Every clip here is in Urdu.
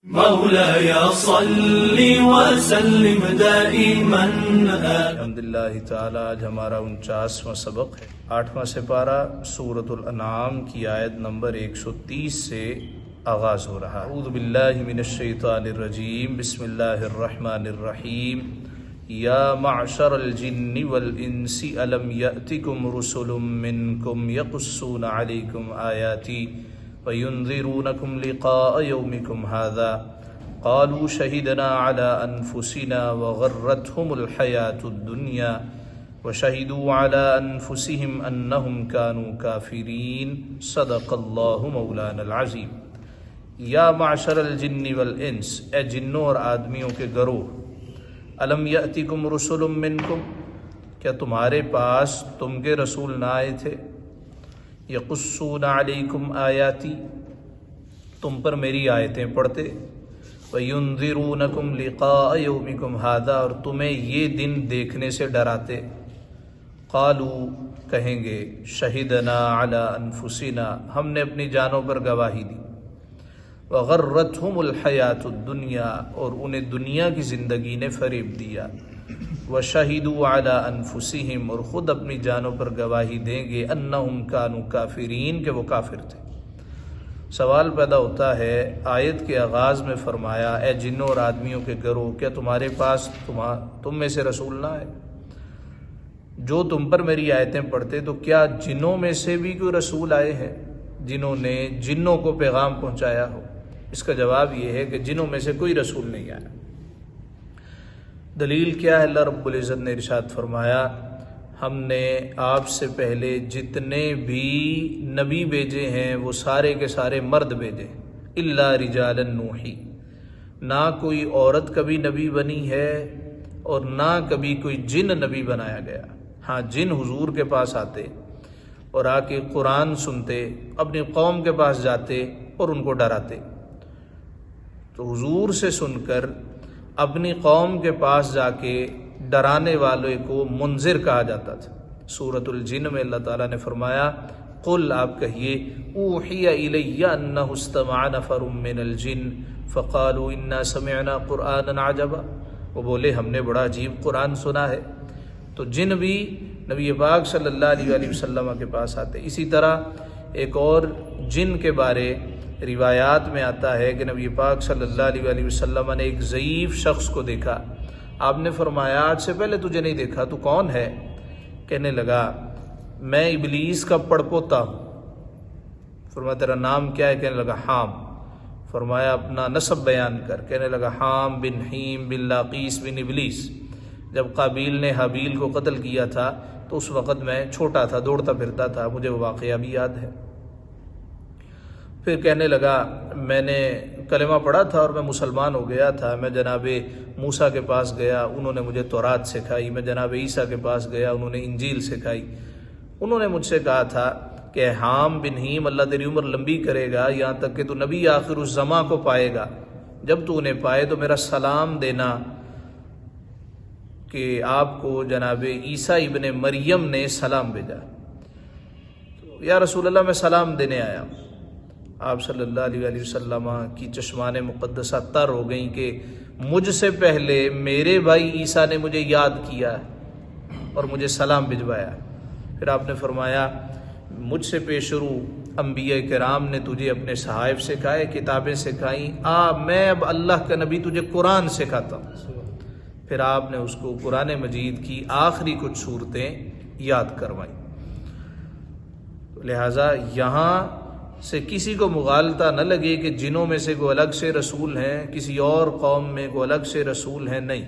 مولاي صل وسلم دائما الحمدللہ تعالی آج ہمارا 49واں سبق ہے، 8واں سپارہ سورۃ الانعام کی آیت نمبر 130 سے آغاز ہو رہا ہے۔ اعوذ باللہ من الشیطان الرجیم، بسم اللہ الرحمن الرحیم۔ یا معشر الجن والانس الم یأتکم رسل منکم یقصون علیکم آیاتی وَيُنذِرُونَكُمْ لِقَاءَ يَوْمِكُمْ هَذَا قَالُوا شَهِدْنَا عَلَىٰ أَنفُسِنَا وَغَرَّتْهُمُ الْحَيَاةُ الدُّنْيَا وَشَهِدُوا عَلَىٰ أَنفُسِهِمْ أَنَّهُمْ كَانُوا كَافِرِينَ صدق اللہ مولانا العظیم۔ یا معشر الجن والانس، اے جنوں اور آدمیوں کے گروہ، الم یأتکم رسل منکم، کیا تمہارے پاس تم کے رسول نہ آئے تھے؟ یقصون علیکم آیاتی، تم پر میری آیتیں پڑھتے، وَيُنذِرُونَكُمْ لِقَاءَ يَوْمِكُمْ هَذَا، اور تمہیں یہ دن دیکھنے سے ڈراتے۔ قالوا، کہیں گے، شہدنا علی انفسنا، ہم نے اپنی جانوں پر گواہی دی، وغرتہم الحیات الدنیا، اور انہیں دنیا کی زندگی نے فریب دیا، وشہدوا علی انفسہم، اور خود اپنی جانوں پر گواہی دیں گے، انہم کانوا کافرین، کہ وہ کافر تھے۔ سوال پیدا ہوتا ہے، آیت کے آغاز میں فرمایا اے جنوں اور آدمیوں کے گروہ، کیا تمہارے پاس تم میں سے رسول نہ آئے جو تم پر میری آیتیں پڑھتے؟ تو کیا جنوں میں سے بھی کوئی رسول آئے ہیں جنہوں نے جنوں کو پیغام پہنچایا ہو؟ اس کا جواب یہ ہے کہ جنوں میں سے کوئی رسول نہیں آیا۔ دلیل کیا ہے؟ اللہ رب العزت نے ارشاد فرمایا، ہم نے آپ سے پہلے جتنے بھی نبی بھیجے ہیں وہ سارے کے سارے مرد بھیجے، الا رجالا نوحی، نہ کوئی عورت کبھی نبی بنی ہے اور نہ کبھی کوئی جن نبی بنایا گیا۔ ہاں، جن حضور کے پاس آتے اور آ کے قرآن سنتے، اپنی قوم کے پاس جاتے اور ان کو ڈراتے، تو حضور سے سن کر اپنی قوم کے پاس جا کے ڈرانے والے کو منذر کہا جاتا تھا۔ سورۃ الجن میں اللہ تعالیٰ نے فرمایا، قل، آپ کہیے، اوحی الی انہ استمع نفر من الجن فقالوا انا سمعنا قرآنا عجبا، وہ بولے ہم نے بڑا عجیب قرآن سنا ہے۔ تو جن بھی نبی پاک صلی اللہ علیہ وآلہ وسلم کے پاس آتے۔ اسی طرح ایک اور جن کے بارے روایات میں آتا ہے کہ نبی پاک صلی اللہ علیہ وآلہ وسلم نے ایک ضعیف شخص کو دیکھا، آپ نے فرمایا آج سے پہلے تجھے نہیں دیکھا، تو کون ہے؟ کہنے لگا میں ابلیس کا پڑپوتا ہوں۔ فرمایا تیرا نام کیا ہے؟ کہنے لگا حام۔ فرمایا اپنا نسب بیان کر۔ کہنے لگا حام بن حیم بن لاقیس بن ابلیس۔ جب قابیل نے حابیل کو قتل کیا تھا تو اس وقت میں چھوٹا تھا، دوڑتا پھرتا تھا، مجھے وہ واقعہ بھی یاد ہے۔ پھر کہنے لگا میں نے کلمہ پڑھا تھا اور میں مسلمان ہو گیا تھا، میں جناب موسیٰ کے پاس گیا، انہوں نے مجھے تورات سکھائی، میں جناب عیسیٰ کے پاس گیا، انہوں نے انجیل سکھائی۔ انہوں نے مجھ سے کہا تھا کہ حام بن حیم، اللہ تیری عمر لمبی کرے گا یہاں تک کہ تو نبی آخر الزماں کو پائے گا، جب تو انہیں پائے تو میرا سلام دینا کہ آپ کو جناب عیسیٰ ابن مریم نے سلام بھیجا۔ تو یا رسول اللہ میں سلام دینے آیا ہوں۔ آپ صلی اللہ علیہ وآلہ وسلم کی چشمان مقدسہ تر ہو گئیں کہ مجھ سے پہلے میرے بھائی عیسیٰ نے مجھے یاد کیا اور مجھے سلام بھجوایا۔ پھر آپ نے فرمایا مجھ سے پیش رو انبیاء کرام نے تجھے اپنے صحائف سکھائے، کتابیں سکھائیں، میں اب اللہ کا نبی تجھے قرآن سکھاتا ہوں۔ پھر آپ نے اس کو قرآن مجید کی آخری کچھ صورتیں یاد کروائیں۔ لہٰذا یہاں سے کسی کو مغالطہ نہ لگے کہ جنوں میں سے کوئی الگ سے رسول ہیں، کسی اور قوم میں کوئی الگ سے رسول ہیں، نہیں،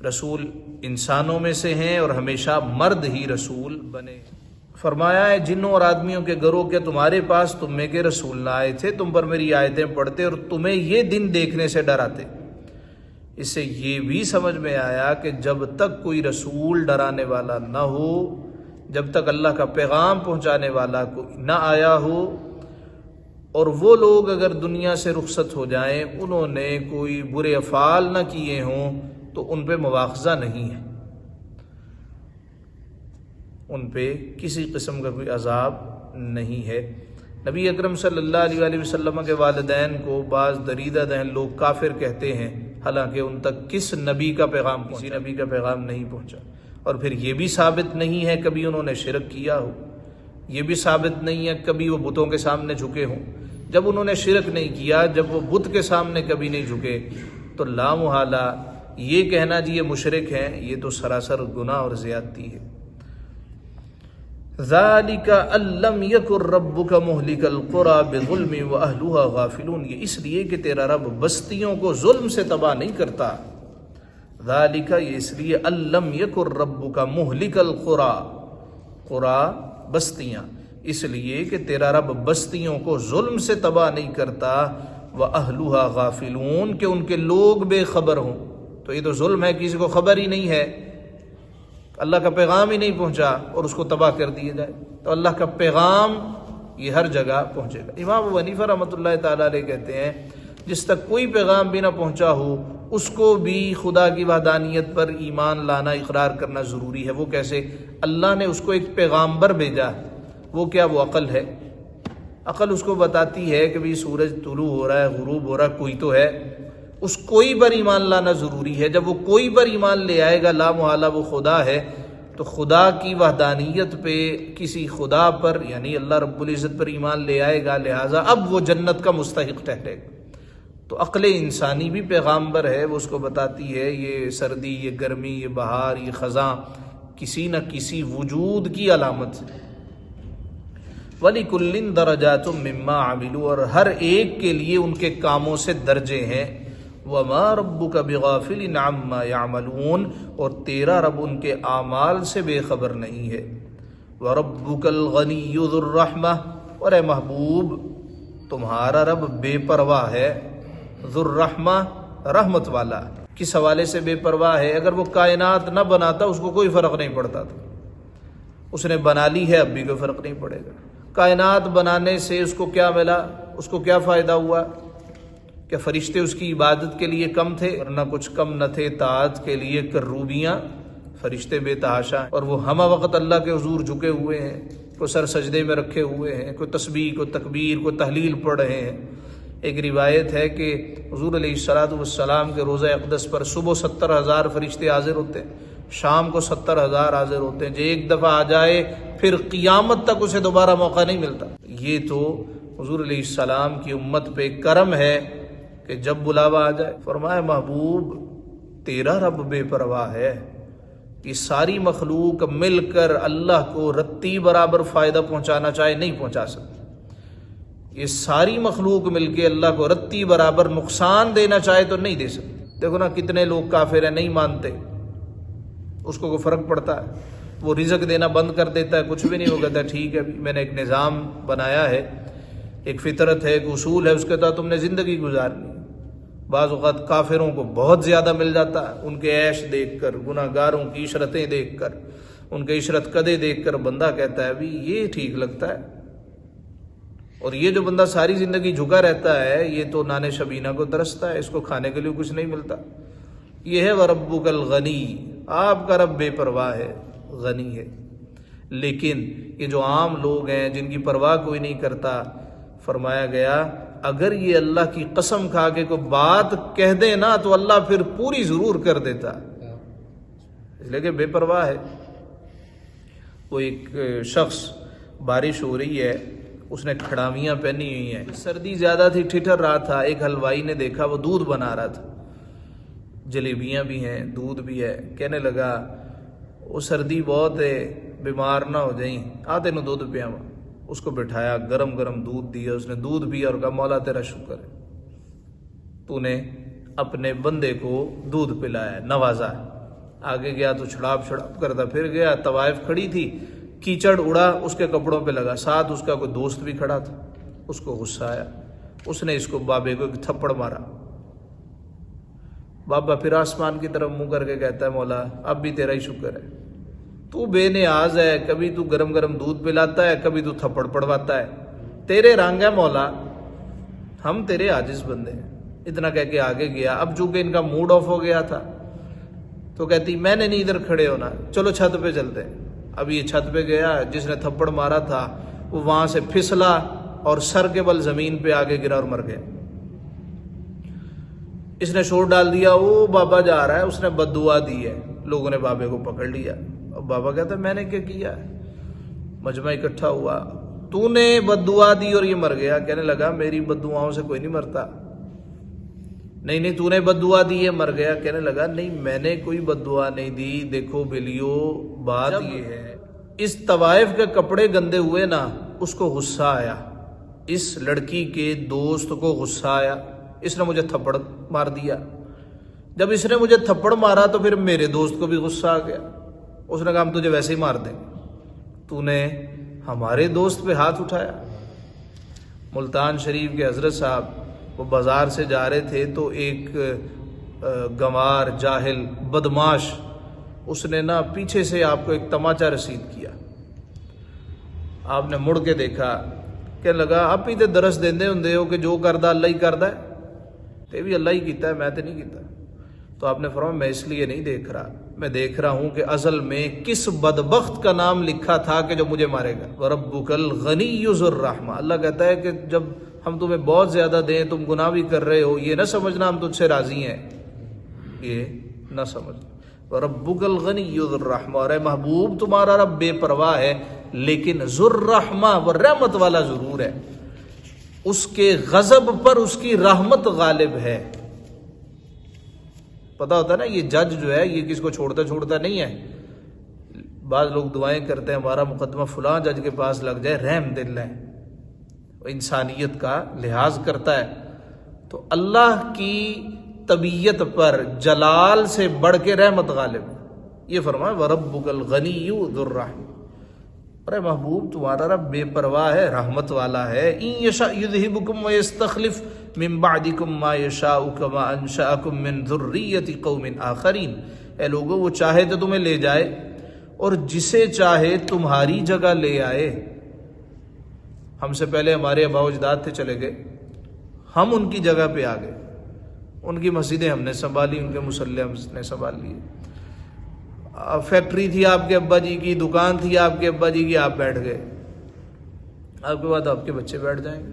رسول انسانوں میں سے ہیں اور ہمیشہ مرد ہی رسول بنے۔ فرمایا ہے جنوں اور آدمیوں کے گروہ، کیا تمہارے پاس تم میں کے رسول نہ آئے تھے تم پر میری آیتیں پڑھتے اور تمہیں یہ دن دیکھنے سے ڈراتے؟ اس سے یہ بھی سمجھ میں آیا کہ جب تک کوئی رسول ڈرانے والا نہ ہو، جب تک اللہ کا پیغام پہنچانے والا نہ آیا ہو، اور وہ لوگ اگر دنیا سے رخصت ہو جائیں، انہوں نے کوئی برے افعال نہ کیے ہوں، تو ان پہ مواخذہ نہیں ہے، ان پہ کسی قسم کا کوئی عذاب نہیں ہے۔ نبی اکرم صلی اللہ علیہ وآلہ وسلم کے والدین کو بعض دریدہ ذہن لوگ کافر کہتے ہیں، حالانکہ ان تک کس نبی کا پیغام کسی نبی کا پیغام نہیں پہنچا، اور پھر یہ بھی ثابت نہیں ہے کبھی انہوں نے شرک کیا ہو، یہ بھی ثابت نہیں ہے کبھی وہ بتوں کے سامنے جھکے ہوں۔ جب انہوں نے شرک نہیں کیا، جب وہ بت کے سامنے کبھی نہیں جھکے، تو لامحالہ یہ کہنا جی یہ مشرک ہیں، یہ تو سراسر گناہ اور زیادتی ہے۔ ذَلِكَ أَن لَّمْ يَكُن رَّبُّكَ مُهْلِكَ الْقُرَىٰ بِظُلْمٍ وَأَهْلُهَا غَافِلُونَ، یہ اس لیے کہ تیرا رب بستیوں کو ظلم سے تباہ نہیں کرتا۔ ذَلِكَ، یہ اس لیے أَن لَّمْ يَكُن رَّبُّكَ مُهْلِكَ الْقُرَىٰ، قرى بستیاں، اس لیے کہ تیرا رب بستیوں کو ظلم سے تباہ نہیں کرتا، وَأَهْلُهَا غَافِلُونَ، کہ ان کے لوگ بے خبر ہوں۔ تو یہ تو ظلم ہے، کسی کو خبر ہی نہیں ہے، اللہ کا پیغام ہی نہیں پہنچا اور اس کو تباہ کر دیا جائے۔ تو اللہ کا پیغام یہ ہر جگہ پہنچے گا۔ امام ابو حنیفہ رحمۃ اللہ تعالیٰ علیہ کہتے ہیں جس تک کوئی پیغام بھی نہ پہنچا ہو اس کو بھی خدا کی وحدانیت پر ایمان لانا، اقرار کرنا ضروری ہے۔ وہ کیسے؟ اللہ نے اس کو ایک پیغامبر بھیجا، وہ کیا؟ وہ عقل ہے۔ عقل اس کو بتاتی ہے کہ بھی سورج طلوع ہو رہا ہے، غروب ہو رہا ہے، کوئی تو ہے، اس کوئی پر ایمان لانا ضروری ہے۔ جب وہ کوئی پر ایمان لے آئے گا، لا محالہ وہ خدا ہے، تو خدا کی وحدانیت پہ کسی خدا پر یعنی اللہ رب العزت پر ایمان لے آئے گا، لہٰذا اب وہ جنت کا مستحق ٹھہرے گا۔ تو عقل انسانی بھی پیغامبر ہے، وہ اس کو بتاتی ہے یہ سردی، یہ گرمی، یہ بہار، یہ خزاں کسی نہ کسی وجود کی علامت ہے۔ وَلِكُلٍّ دَرَجَاتٌ مِّمَّا عَمِلُوا، اور ہر ایک کے لیے ان کے کاموں سے درجے ہیں۔ وَمَا رَبُّكَ بِغَافِلٍ عَمَّا يَعْمَلُونَ، اور تیرا رب ان کے اعمال سے بے خبر نہیں ہے۔ وَرَبُّكَ الْغَنِيُّ ذُو الرَّحْمَةِ، اور اے محبوب تمہارا رب بے پرواہ ہے، ذو الرحمہ رحمت والا۔ کس حوالے سے بے پرواہ ہے؟ اگر وہ کائنات نہ بناتا اس کو کوئی فرق نہیں پڑتا تھا، اس نے بنا لی ہے، اب بھی کوئی فرق نہیں پڑے گا۔ کائنات بنانے سے اس کو کیا ملا؟ اس کو کیا فائدہ ہوا؟ کہ فرشتے اس کی عبادت کے لیے کم تھے؟ ورنہ کچھ کم نہ تھے، طاعت کے لیے کروبیاں فرشتے بے تحاشا، اور وہ ہمہ وقت اللہ کے حضور جھکے ہوئے ہیں، کوئی سر سجدے میں رکھے ہوئے ہیں، کوئی تسبیح، کوئی تکبیر، کوئی تحلیل پڑھ رہے ہیں۔ ایک روایت ہے کہ حضور علیہ السلام کے روزہ اقدس پر صبح 70,000 فرشتے حاضر ہوتے ہیں، شام کو 70,000 حاضر ہوتے ہیں۔ جو ایک دفعہ آ جائے پھر قیامت تک اسے دوبارہ موقع نہیں ملتا۔ یہ تو حضور علیہ السلام کی امت پہ کرم ہے کہ جب بلاوا آ جائے۔ فرمایا محبوب تیرا رب بے پرواہ ہے، یہ ساری مخلوق مل کر اللہ کو رتی برابر فائدہ پہنچانا چاہے نہیں پہنچا سکتی، یہ ساری مخلوق مل کے اللہ کو رتی برابر نقصان دینا چاہے تو نہیں دے سکتی۔ دیکھو نا کتنے لوگ کافر ہیں، نہیں مانتے، اس کو کوئی فرق پڑتا ہے؟ وہ رزق دینا بند کر دیتا ہے، کچھ بھی نہیں، وہ کہتا ہے ٹھیک ہے میں نے ایک نظام بنایا ہے، ایک فطرت ہے، ایک اصول ہے، اس کے تحت تم نے زندگی گزارنی۔ بعض اوقات کافروں کو بہت زیادہ مل جاتا ہے، ان کے عیش دیکھ کر، گناہ گاروں کی عشرتیں دیکھ کر، ان کے عشرت قدے دیکھ کر بندہ کہتا ہے ابھی یہ ٹھیک لگتا ہے، اور یہ جو بندہ ساری زندگی جھکا رہتا ہے یہ تو نان شبینہ کو ترستا ہے، اس کو کھانے کے لیے کچھ نہیں ملتا۔ یہ ہے وَرَبُّكَ الْغَنِيُّ، آپ کا رب بے پرواہ ہے، غنی ہے۔ لیکن یہ جو عام لوگ ہیں جن کی پرواہ کوئی نہیں کرتا، فرمایا گیا اگر یہ اللہ کی قسم کھا کے کوئی بات کہہ دے نا تو اللہ پھر پوری ضرور کر دیتا، اس لیے کہ بے پرواہ ہے۔ وہ ایک شخص، بارش ہو رہی ہے، اس نے کھڑاویاں پہنی ہوئی ہیں، سردی زیادہ تھی، ٹھٹر رہا تھا، ایک حلوائی نے دیکھا وہ دودھ بنا رہا تھا، جلیبیاں بھی ہیں، دودھ بھی ہے، کہنے لگا وہ سردی بہت ہے، بیمار نہ ہو جائیں، آتے نو دودھ پیاوا۔ اس کو بٹھایا، گرم گرم دودھ دیا، اس نے دودھ پیا اور کہا مولا تیرا شکر ہے، تو نے اپنے بندے کو دودھ پلایا، نوازا۔ آگے گیا تو چھڑاپ کرتا پھر گیا، طوائف کھڑی تھی، کیچڑ اڑا اس کے کپڑوں پہ لگا، ساتھ اس کا کوئی دوست بھی کھڑا تھا، اس کو غصہ آیا، اس نے اس کو بابے کو ایک تھپڑ مارا۔ بابا پھر آسمان کی طرف منہ کر کے کہتا ہے مولا اب بھی تیرا ہی شکر ہے، تو بے نیاز ہے، کبھی تو گرم گرم دودھ پلاتا ہے، کبھی تو تھپڑ پڑواتا ہے، تیرے رنگ ہے مولا، ہم تیرے عاجز بندے ہیں۔ اتنا کہہ کے آگے گیا۔ اب چونکہ ان کا موڈ آف ہو گیا تھا تو کہتی میں نے نہیں ادھر کھڑے ہونا، چلو چھت پہ چلتے ہیں۔ اب یہ چھت پہ گیا، جس نے تھپڑ مارا تھا وہ وہاں سے پھسلا اور سر کے بل زمین پہ آگے گرا اور مر گیا۔ اس نے شور ڈال دیا، وہ بابا جا رہا ہے، اس نے بد دعا دی ہے۔ لوگوں نے بابے کو پکڑ لیا۔ اب بابا کہتا ہے میں نے کیا کیا ہے؟ مجمع اکٹھا ہوا، تو نے بد دعا دی اور یہ مر گیا۔ کہنے لگا میری بد دعاؤں سے کوئی نہیں مرتا۔ نہیں تو نے بد دعا دی ہے، مر گیا۔ کہنے لگا نہیں میں نے کوئی بد دعا نہیں دی۔ دیکھو بلیو، بات یہ ہے، اس طوائف کے کپڑے گندے ہوئے نا، اس کو غصہ آیا، اس لڑکی کے دوست کو غصہ آیا، اس نے مجھے تھپڑ مار دیا۔ جب اس نے مجھے تھپڑ مارا تو پھر میرے دوست کو بھی غصہ آ گیا۔ اس نے کہا ہم تجھے ویسے ہی مار دیں گے، تو نے ہمارے دوست پہ ہاتھ اٹھایا۔ ملتان شریف کے حضرت صاحب وہ بازار سے جا رہے تھے تو ایک گنوار جاہل بدماش اس نے نا پیچھے سے آپ کو ایک تماچا رسید کیا۔ آپ نے مڑ کے دیکھا، کہنے لگا آپ ہی تے درس دیندے ہوندے ہو کہ جو کردہ اللہ ہی کردہ ہے، تے بھی اللہ ہی کیتا ہے، میں تے نہیں کیتا۔ تو آپ نے فرمایا میں اس لیے نہیں دیکھ رہا، میں دیکھ رہا ہوں کہ ازل میں کس بدبخت کا نام لکھا تھا کہ جو مجھے مارے گا۔ وَرَبُّكَ الْغَنِيُّ ذُو الرَّحْمَةِ، اللہ کہتا ہے کہ جب ہم تمہیں بہت زیادہ دیں تم گناہ بھی کر رہے ہو، یہ نہ سمجھنا ہم تجھ سے راضی ہیں، یہ نہ سمجھنا۔ وَرَبُّكَ الْغَنِيُّ ذُو الرَّحْمَةِ، اور اے محبوب تمہارا رب بے پرواہ ہے لیکن ذو الرحمہ، وہ رحمت والا ضرور ہے، اس کے غضب پر اس کی رحمت غالب ہے۔ پتہ ہوتا ہے نا یہ جج جو ہے یہ کس کو چھوڑتا نہیں ہے۔ بعض لوگ دعائیں کرتے ہیں ہمارا مقدمہ فلاں جج کے پاس لگ جائے، رحم دل ہے، وہ انسانیت کا لحاظ کرتا ہے۔ تو اللہ کی طبیعت پر جلال سے بڑھ کے رحمت غالب ہے۔ یہ فرمایا وَرَبُّكَ الْغَنِيُّ ذُو الرَّحْمَةِ، ارے محبوب تمہارا رب بے پرواہ ہے، رحمت والا ہے۔ إِن يَشَأْ يُذْهِبْكُمْ وَيَسْتَخْلِفْ مِن بَعْدِكُمْ مَا يَشَاءُ كَمَا أَنشَأَكُم مِّن ذُرِّيَّةِ قَوْمٍ آخَرِينَ، اے لوگو وہ چاہے تو تمہیں لے جائے اور جسے چاہے تمہاری جگہ لے آئے۔ ہم سے پہلے ہمارے آباء و اجداد تھے، چلے گئے، ہم ان کی جگہ پہ آ گئے، ان کی مسجدیں ہم نے سنبھالی، ان کے مصلی ہم نے سنبھال لیے۔ فیکٹری تھی آپ کے ابا جی کی، دکان تھی آپ کے ابا جی کی، آپ بیٹھ گئے، آپ کے بعد آپ کے بچے بیٹھ جائیں گے۔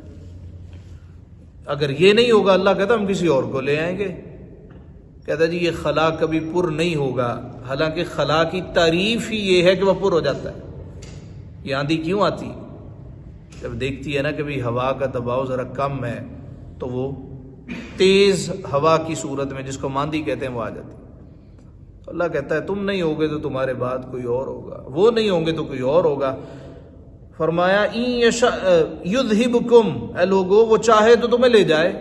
اگر یہ نہیں ہوگا اللہ کہتا ہم کسی اور کو لے آئیں گے۔ کہتا جی یہ خلا کبھی پر نہیں ہوگا، حالانکہ خلا کی تعریف ہی یہ ہے کہ وہ پر ہو جاتا ہے۔ یہ آندھی کیوں آتی؟ جب دیکھتی ہے نا کہ بھی ہوا کا دباؤ ذرا کم ہے تو وہ تیز ہوا کی صورت میں جس کو ماندھی کہتے ہیں وہ آ جاتی ہے۔ اللہ کہتا ہے تم نہیں ہوگے تو تمہارے بعد کوئی اور ہوگا، وہ نہیں ہوں گے تو کوئی اور ہوگا۔ فرمایا إِن يَشَأْ يُذْهِبْكُمْ، اے لوگو وہ چاہے تو تمہیں لے جائے،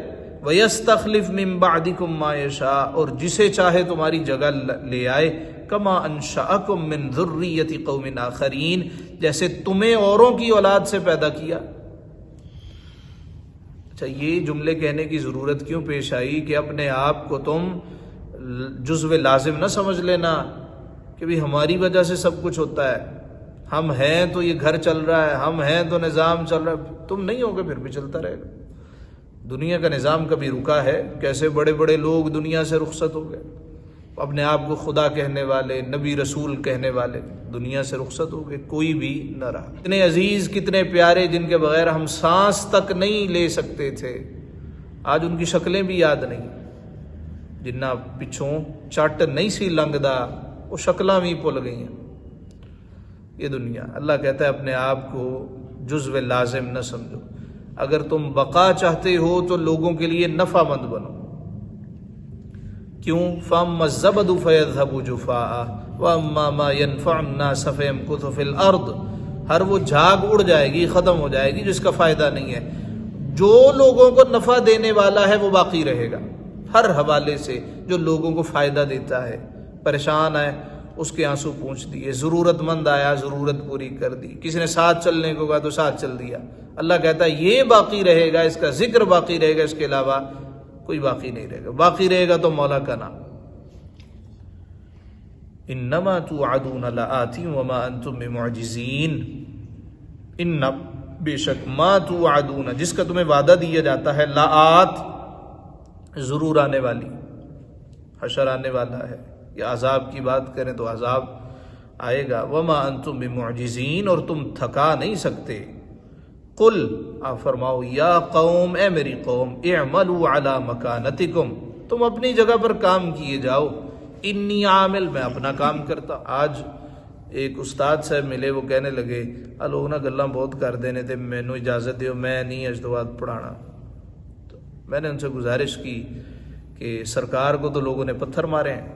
وَيَسْتَخْلِفْ مِن بَعْدِكُمْ مَا يَشَاءُ، اور جسے چاہے تمہاری جگہ لے آئے، كَمَا أَنشَأَكُم مِّن ذُرِّيَّةِ قَوْمٍ آخَرِينَ، جیسے تمہیں اوروں کی اولاد سے پیدا کیا۔ اچھا یہ جملے کہنے کی ضرورت کیوں پیش آئی کہ اپنے آپ کو تم جزو لازم نہ سمجھ لینا کہ بھی ہماری وجہ سے سب کچھ ہوتا ہے، ہم ہیں تو یہ گھر چل رہا ہے، ہم ہیں تو نظام چل رہا ہے۔ تم نہیں ہوگے پھر بھی چلتا رہے گا۔ دنیا کا نظام کبھی رکا ہے؟ کیسے بڑے بڑے لوگ دنیا سے رخصت ہو گئے، اپنے آپ کو خدا کہنے والے، نبی رسول کہنے والے دنیا سے رخصت ہو گئے، کوئی بھی نہ رہا۔ کتنے عزیز کتنے پیارے جن کے بغیر ہم سانس تک نہیں لے سکتے تھے، آج ان کی شکلیں بھی یاد نہیں، جنہ پچھوں چٹ نہیں سی لنگدا وہ شکلاں بھی بھول گئی ہیں۔ یہ دنیا، اللہ کہتا ہے اپنے آپ کو جزو لازم نہ سمجھو، اگر تم بقا چاہتے ہو تو لوگوں کے لیے نفع مند بنو۔ کیوں؟ فَأَمَّا الزَّبَدُ فَيَذْهَبُ جُفَاءً وَأَمَّا مَا يَنْفَعُ النَّاسَ فَيَمْكُثُ فِي الْأَرْضِ، ہر وہ جھاگ اڑ جائے گی، ختم ہو جائے گی جس کا فائدہ نہیں ہے۔ جو لوگوں کو نفع دینے والا ہے وہ باقی رہے گا، ہر حوالے سے جو لوگوں کو فائدہ دیتا ہے۔ پریشان ہے اس کے آنسو پونچھ دیے، ضرورت مند آیا ضرورت پوری کر دی، کسی نے ساتھ چلنے کو کہا تو ساتھ چل دیا۔ اللہ کہتا ہے یہ باقی رہے گا، اس کا ذکر باقی رہے گا، اس کے علاوہ کوئی باقی نہیں رہے گا۔ باقی رہے گا تو مولا کا نام۔ انما توعدون لآت وما انتم بمعجزین، ان بے شک ما توعدون جس کا تمہیں وعدہ دیا جاتا ہے، لآت ضرور آنے والی، حشر آنے والا ہے، یا عذاب کی بات کریں تو عذاب آئے گا۔ وما انتم بمعجزین، اور تم تھکا نہیں سکتے، قل آپ فرماؤ یا قوم اے میری قوم اعملوا علی مکانتکم تم اپنی جگہ پر کام کیے جاؤ انی عامل میں اپنا کام کرتا. آج ایک استاد صاحب ملے وہ کہنے لگے لوگ نا گلاں بہت کر دینے تے مینوں اجازت دیو میں نہیں اج تو بعد پڑھانا. تو میں نے ان سے گزارش کی کہ سرکار کو تو لوگوں نے پتھر مارے ہیں,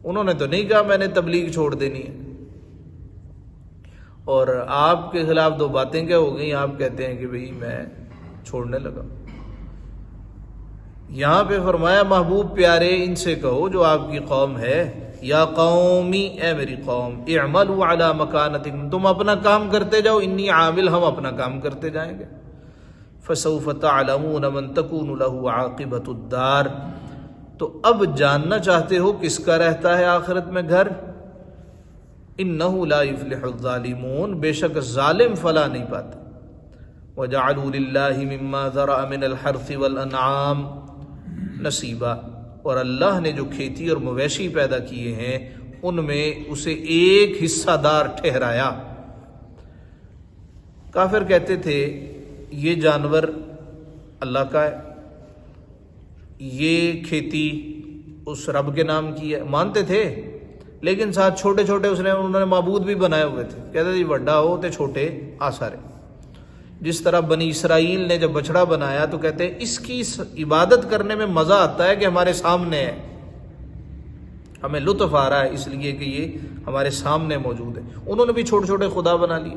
انہوں نے تو نہیں کہا میں نے تبلیغ چھوڑ دینی ہے, اور آپ کے خلاف دو باتیں کیا ہو گئیں, آپ کہتے ہیں کہ بھئی میں چھوڑنے لگا. یہاں پہ فرمایا محبوب پیارے ان سے کہو جو آپ کی قوم ہے یا قومی اے میری قوم اعملوا علی مکانتکم تم اپنا کام کرتے جاؤ انی عامل ہم اپنا کام کرتے جائیں گے. فسوف تعلمون من تکون له عاقبۃ الدار تو اب جاننا چاہتے ہو کس کا رہتا ہے آخرت میں گھر. انہ لا یفلح الظالمون بے شک ظالم فلاح نہیں پاتے. وجعلوا للہ مما ذرأ من الحرث والانعام نصیبا اور اللہ نے جو کھیتی اور مویشی پیدا کیے ہیں ان میں اسے ایک حصہ دار ٹھہرایا. کافر کہتے تھے یہ جانور اللہ کا ہے, یہ کھیتی اس رب کے نام کی ہے, مانتے تھے, لیکن ساتھ چھوٹے چھوٹے انہوں نے معبود بھی بنائے ہوئے تھے. کہتے تھے بڑا ہو تے چھوٹے آسارے. جس طرح بنی اسرائیل نے جب بچڑا بنایا تو کہتے ہیں اس کی عبادت کرنے میں مزہ آتا ہے کہ ہمارے سامنے ہے, ہمیں لطف آ رہا ہے اس لیے کہ یہ ہمارے سامنے موجود ہے. انہوں نے بھی چھوٹے چھوٹے خدا بنا لیے.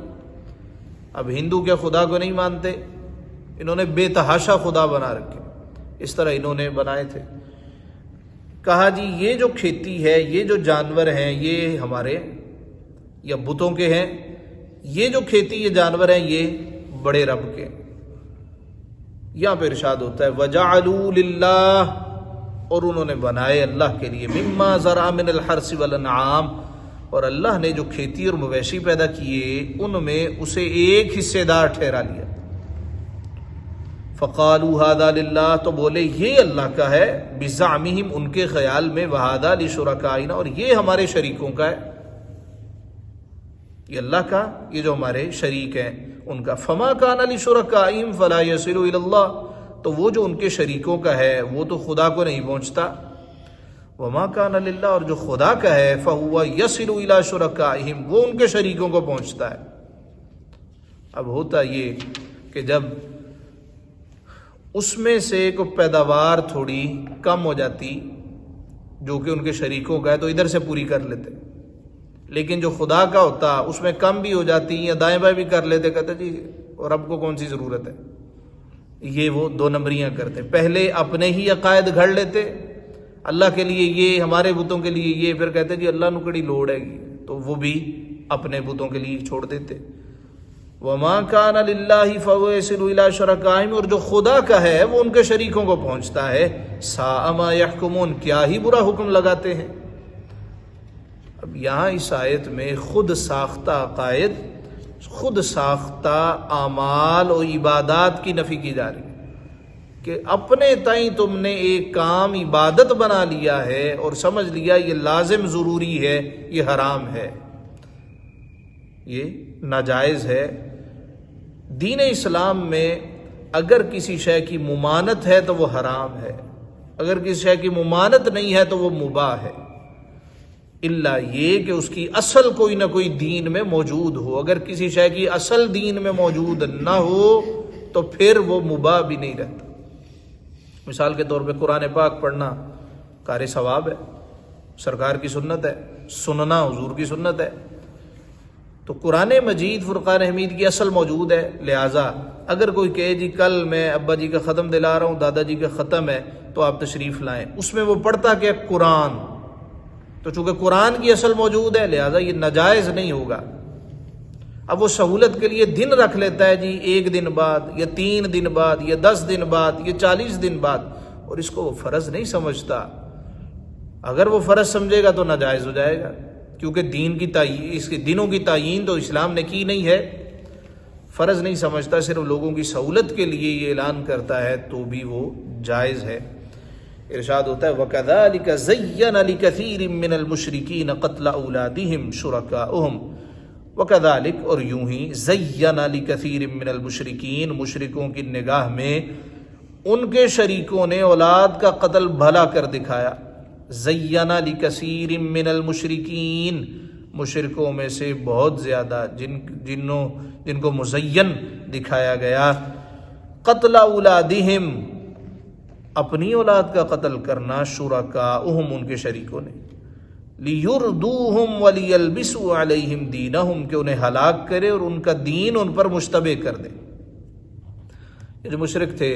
اب ہندو کیا خدا کو نہیں مانتے, انہوں نے بے تحاشا خدا بنا رکھے, اس طرح انہوں نے بنائے تھے. کہا جی یہ جو کھیتی ہے یہ جو جانور ہیں یہ ہمارے یا بتوں کے ہیں, یہ جو کھیتی یہ جانور ہیں یہ بڑے رب کے. یہاں پہ ارشاد ہوتا ہے وجعلوا للہ اور انہوں نے بنائے اللہ کے لیے مما ذرأ من الحرث والانعام اور اللہ نے جو کھیتی اور مویشی پیدا کیے ان میں اسے ایک حصے دار ٹھہرا لیا. فقالوا هذا للہ تو بولے یہ اللہ کا ہے, بزعمہم ان کے خیال میں, وہذا لشرکائنا اور یہ ہمارے شریکوں کا ہے. یہ اللہ کا, یہ جو ہمارے شریک ہیں ان کا. فما کان لشرکائہم فلا یصل الی اللہ تو وہ جو ان کے شریکوں کا ہے وہ تو خدا کو نہیں پہنچتا. وما کان للہ اور جو خدا کا ہے فہو یصل الی شرکائہم وہ ان کے شریکوں کو پہنچتا ہے. اب ہوتا یہ کہ جب اس میں سے کوئی پیداوار تھوڑی کم ہو جاتی جو کہ ان کے شریکوں کا ہے تو ادھر سے پوری کر لیتے, لیکن جو خدا کا ہوتا اس میں کم بھی ہو جاتی یا دائیں بائیں بھی کر لیتے, کہتے جی رب کو کون سی ضرورت ہے. یہ وہ دو نمبریاں کرتے, پہلے اپنے ہی عقائد گھڑ لیتے اللہ کے لیے یہ, ہمارے بتوں کے لیے یہ, پھر کہتے جی اللہ نو کڑی لوڑ ہے تو وہ بھی اپنے بتوں کے لیے چھوڑ دیتے. وما کان للہ فہو یصل الی شرکائہم اور جو خدا کا ہے وہ ان کے شریکوں کو پہنچتا ہے. ساء ما یحکمون کیا ہی برا حکم لگاتے ہیں. اب یہاں اس آیت میں خود ساختہ عقائد, خود ساختہ اعمال و عبادات کی نفی کی جا رہی ہے کہ اپنے تئیں تم نے ایک کام عبادت بنا لیا ہے اور سمجھ لیا یہ لازم ضروری ہے, یہ حرام ہے, یہ ناجائز ہے. دین اسلام میں اگر کسی شے کی ممانت ہے تو وہ حرام ہے, اگر کسی شے کی ممانت نہیں ہے تو وہ مباح ہے, الا یہ کہ اس کی اصل کوئی نہ کوئی دین میں موجود ہو. اگر کسی شے کی اصل دین میں موجود نہ ہو تو پھر وہ مباح بھی نہیں رہتا. مثال کے طور پہ قرآن پاک پڑھنا کار ثواب ہے, سرکار کی سنت ہے, سننا حضور کی سنت ہے. تو قرآن مجید فرقان حمید کی اصل موجود ہے, لہٰذا اگر کوئی کہے جی کل میں ابا جی کا ختم دلا رہا ہوں, دادا جی کا ختم ہے تو آپ تشریف لائیں, اس میں وہ پڑھتا کہ قرآن, تو چونکہ قرآن کی اصل موجود ہے لہٰذا یہ ناجائز نہیں ہوگا. اب وہ سہولت کے لیے دن رکھ لیتا ہے جی 1 دن بعد یا 3 دن بعد یا 10 دن بعد یا 40 دن بعد, اور اس کو وہ فرض نہیں سمجھتا. اگر وہ فرض سمجھے گا تو ناجائز ہو جائے گا, کیونکہ دین کی تعین, اس کے دنوں کی تعین تو اسلام نے کی نہیں ہے, فرض نہیں سمجھتا, صرف لوگوں کی سہولت کے لیے یہ اعلان کرتا ہے تو بھی وہ جائز ہے. ارشاد ہوتا ہے وَكَذَلِكَ زَيَّنَ لِكَثِيرٍ مِّنَ الْمُشْرِكِينَ قَتْلَ أَوْلَادِهِمْ شُرَكَاؤُهُمْ وَكَذَلِكَ اور یوں ہی زَيَّنَ لِكَثِيرٍ مِّنَ الْمُشْرِكِينَ مشرکوں کی نگاہ میں ان کے شریکوں نے اولاد کا قتل بھلا کر دکھایا. زَيَّنَ لِكَثِيرٍ مِّنَ الْمُشْرِكِينَ مشرکوں میں سے بہت زیادہ جن کو مزین دکھایا گیا. قتل اولادہم اپنی اولاد کا قتل کرنا، شرکاؤہم ان کے شریکوں نے، لیردوہم ولیلبسوا علیہم دینہم کہ انہیں ہلاک کرے اور ان کا دین ان پر مشتبہ کر دے. یہ جو مشرک تھے،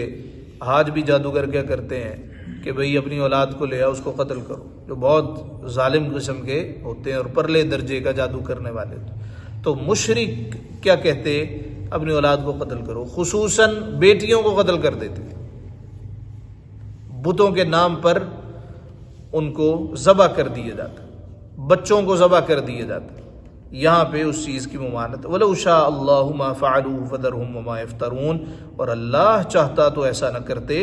آج بھی جادوگر کیا کرتے ہیں کہ بھئی اپنی اولاد کو لے آؤ، اس کو قتل کرو، جو بہت ظالم قسم کے ہوتے ہیں اور پرلے درجے کا جادو کرنے والے. تو مشرک کیا کہتے؟ اپنی اولاد کو قتل کرو، خصوصاً بیٹیوں کو قتل کر دیتے، بتوں کے نام پر ان کو ذبح کر دیا جاتا، بچوں کو ذبح کر دیا جاتا. یہاں پہ اس چیز کی ممانعت. وَلَوْ شَاءَ اللَّهُ مَا فَعَلُوهُ فَذَرْهُمْ وَمَا يَفْتَرُونَ اور اللہ چاہتا تو ایسا نہ کرتے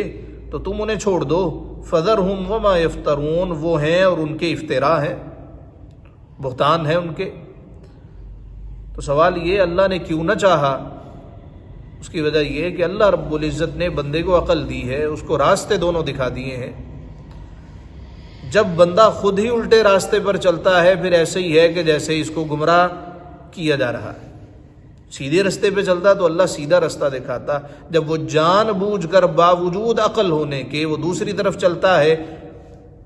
تو تم انہیں چھوڑ دو. فَذَرْهُمْ وَمَا يَفْتَرُونَ وہ ہیں اور ان کے افتراء ہیں، بہتان ہیں ان کے. تو سوال یہ اللہ نے کیوں نہ چاہا؟ اس کی وجہ یہ ہے کہ اللہ رب العزت نے بندے کو عقل دی ہے، اس کو راستے دونوں دکھا دیے ہیں. جب بندہ خود ہی الٹے راستے پر چلتا ہے پھر ایسے ہی ہے کہ جیسے اس کو گمراہ کیا جا رہا ہے. سیدھے راستے پہ چلتا تو اللہ سیدھا راستہ دکھاتا. جب وہ جان بوجھ کر باوجود عقل ہونے کے وہ دوسری طرف چلتا ہے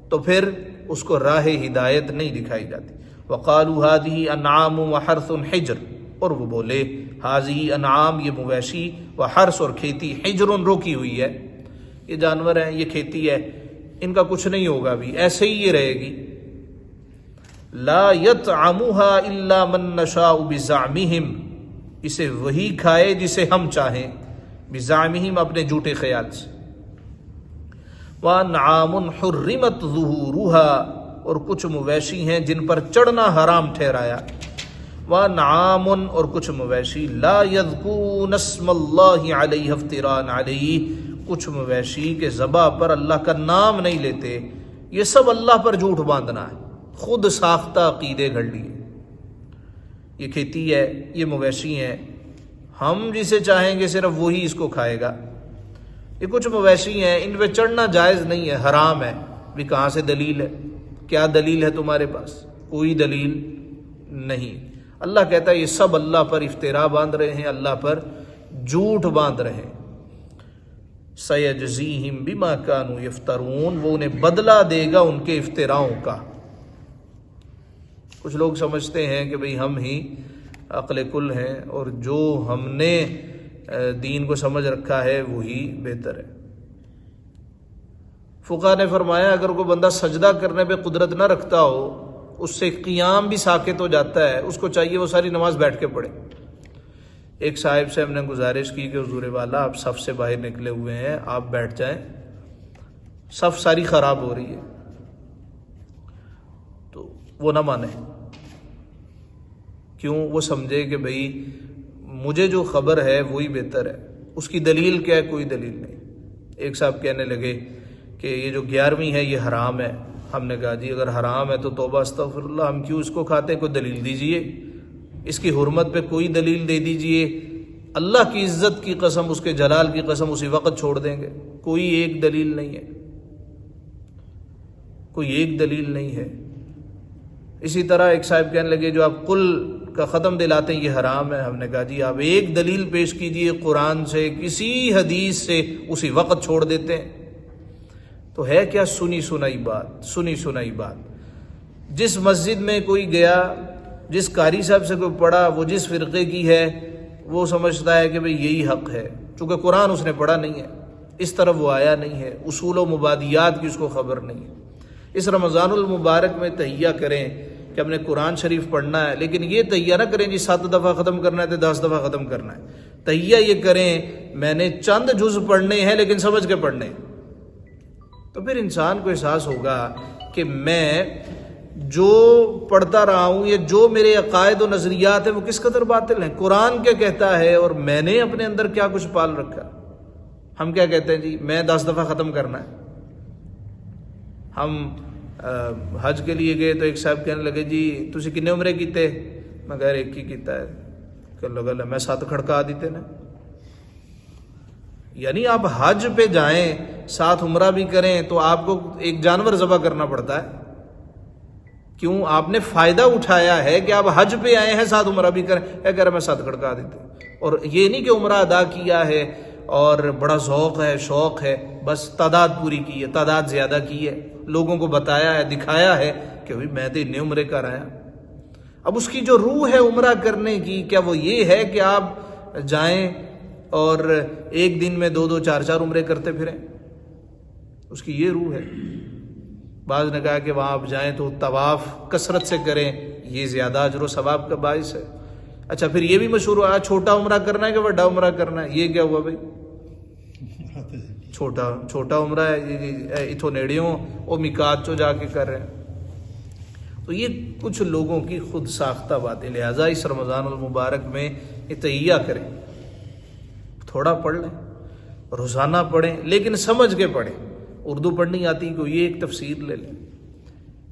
تو پھر اس کو راہ ہدایت نہیں دکھائی جاتی. وَقَالُوا هَٰذِهِ أَنْعَامٌ وَحَرْثٌ حِجْرٌ اور وہ بولے هَٰذِهِ انعام یہ مویشی، وحرث اور کھیتی، حجر روکی ہوئی ہے، یہ جانور ہیں، یہ کھیتی ہے، ان کا کچھ نہیں ہوگا، بھی ایسے ہی یہ رہے گی. لا يطعمها الا من نشاء بزعمهم اسے وہی کھائے جسے ہم چاہیں، بزعمهم اپنے جھوٹے خیال سے. وانعام حرمت ظہورها اور کچھ مویشی ہیں جن پر چڑھنا حرام ٹھہرایا. وانعام اور کچھ مویشی لا یذکرون اسم اللہ علیہ افتراء علیہ کچھ مویشی کے ذبح پر اللہ کا نام نہیں لیتے. یہ سب اللہ پر جھوٹ باندھنا ہے، خود ساختہ عقیدے گھڑ لیے. یہ کھیتی ہے، یہ مویشی ہیں، ہم جسے چاہیں گے صرف وہی اس کو کھائے گا. یہ کچھ مویشی ہیں، ان پہ چڑھنا جائز نہیں ہے، حرام ہے. بھی کہاں سے دلیل ہے؟ کیا دلیل ہے تمہارے پاس؟ کوئی دلیل نہیں. اللہ کہتا ہے یہ سب اللہ پر افتراء باندھ رہے ہیں، اللہ پر جھوٹ باندھ رہے ہیں. سَيَجْزِيهِمْ بِمَا كَانُوا يَفْتَرُونَ وہ انہیں بدلہ دے گا ان کے افتراؤں کا. کچھ لوگ سمجھتے ہیں کہ بھئی ہم ہی عقل کل ہیں اور جو ہم نے دین کو سمجھ رکھا ہے وہی بہتر ہے. فقہاء نے فرمایا اگر کوئی بندہ سجدہ کرنے پہ قدرت نہ رکھتا ہو، اس سے قیام بھی ساکت ہو جاتا ہے، اس کو چاہیے وہ ساری نماز بیٹھ کے پڑھے. ایک صاحب سے ہم نے گزارش کی کہ حضور والا آپ صف سے باہر نکلے ہوئے ہیں، آپ بیٹھ جائیں، صف ساری خراب ہو رہی ہے. تو وہ نہ مانے. کیوں؟ وہ سمجھے کہ بھئی مجھے جو خبر ہے وہی بہتر ہے. اس کی دلیل کیا ہے؟ کوئی دلیل نہیں. ایک صاحب کہنے لگے کہ یہ جو 11ویں ہے یہ حرام ہے. ہم نے کہا جی اگر حرام ہے تو توبہ استغفر اللہ، ہم کیوں اس کو کھاتے ہیں؟ کوئی دلیل دیجئے، اس کی حرمت پہ کوئی دلیل دے دیجئے. اللہ کی عزت کی قسم، اس کے جلال کی قسم اسی وقت چھوڑ دیں گے. کوئی ایک دلیل نہیں ہے، کوئی ایک دلیل نہیں ہے. اسی طرح ایک صاحب کہنے لگے جو آپ قل کا ختم دلاتے ہیں یہ حرام ہے. ہم نے کہا جی آپ ایک دلیل پیش کیجئے قرآن سے، کسی حدیث سے، اسی وقت چھوڑ دیتے ہیں. تو ہے کیا سنی سنائی بات، سنی سنائی بات. جس مسجد میں کوئی گیا، جس قاری صاحب سے کوئی پڑھا، وہ جس فرقے کی ہے وہ سمجھتا ہے کہ بھئی یہی حق ہے، چونکہ قرآن اس نے پڑھا نہیں ہے، اس طرف وہ آیا نہیں ہے، اصول و مبادیات کی اس کو خبر نہیں ہے. اس رمضان المبارک میں تہیہ کریں کہ ہم نے قرآن شریف پڑھنا ہے، لیکن یہ تہیہ نہ کریں جی 7 دفعہ ختم کرنا ہے تو 10 دفعہ ختم کرنا ہے. تہیہ یہ کریں میں نے چند جز پڑھنے ہیں لیکن سمجھ کے پڑھنے ہیں. تو پھر انسان کو احساس ہوگا کہ میں جو پڑھتا رہا ہوں یا جو میرے عقائد و نظریات ہیں وہ کس قدر باطل ہیں. قرآن کیا کہتا ہے اور میں نے اپنے اندر کیا کچھ پال رکھا. ہم کیا کہتے ہیں جی میں 10 دفعہ ختم کرنا ہے. ہم حج کے لیے گئے تو ایک صاحب کہنے لگے جی تسی کنے عمرے کیتے؟ میں کہہ ایک ہی کیتا ہے کہ لگا میں 7 کھڑکا دیتے نا. یعنی آپ حج پہ جائیں 7 عمرہ بھی کریں تو آپ کو ایک جانور ذبح کرنا پڑتا ہے. کیوں؟ آپ نے فائدہ اٹھایا ہے کہ آپ حج پہ آئے ہیں 7 عمرہ بھی کریں. کہہ رہا میں 7 کھڑکا دیتے. اور یہ نہیں کہ عمرہ ادا کیا ہے اور بڑا ذوق ہے شوق ہے، بس تعداد پوری کی ہے، تعداد زیادہ کی ہے، لوگوں کو بتایا ہے دکھایا ہے کہ میں تو اتنے عمرے کر آیا. اب اس کی جو روح ہے عمرہ کرنے کی، کیا وہ یہ ہے کہ آپ جائیں اور ایک دن میں 2 4 عمرے کرتے پھریں؟ اس کی یہ روح ہے. بعض نے کہا کہ وہاں آپ جائیں تو طواف کثرت سے کریں، یہ زیادہ اجر و ثواب کا باعث ہے. اچھا پھر یہ بھی مشہور ہوا چھوٹا عمرہ کرنا ہے کہ بڑا عمرہ کرنا ہے. یہ کیا ہوا بھائی؟ چھوٹا عمرہ ہے اتھو نیڑیوں وہ میقات چو جا کے کر رہے ہیں. تو یہ کچھ لوگوں کی خود ساختہ باتیں. لہٰذا اس رمضان المبارک میں اتحیہ کریں، تھوڑا پڑھ لیں، روزانہ پڑھیں لیکن سمجھ کے پڑھیں. اردو پڑھنی آتی کوئی ایک تفسیر لے لیں،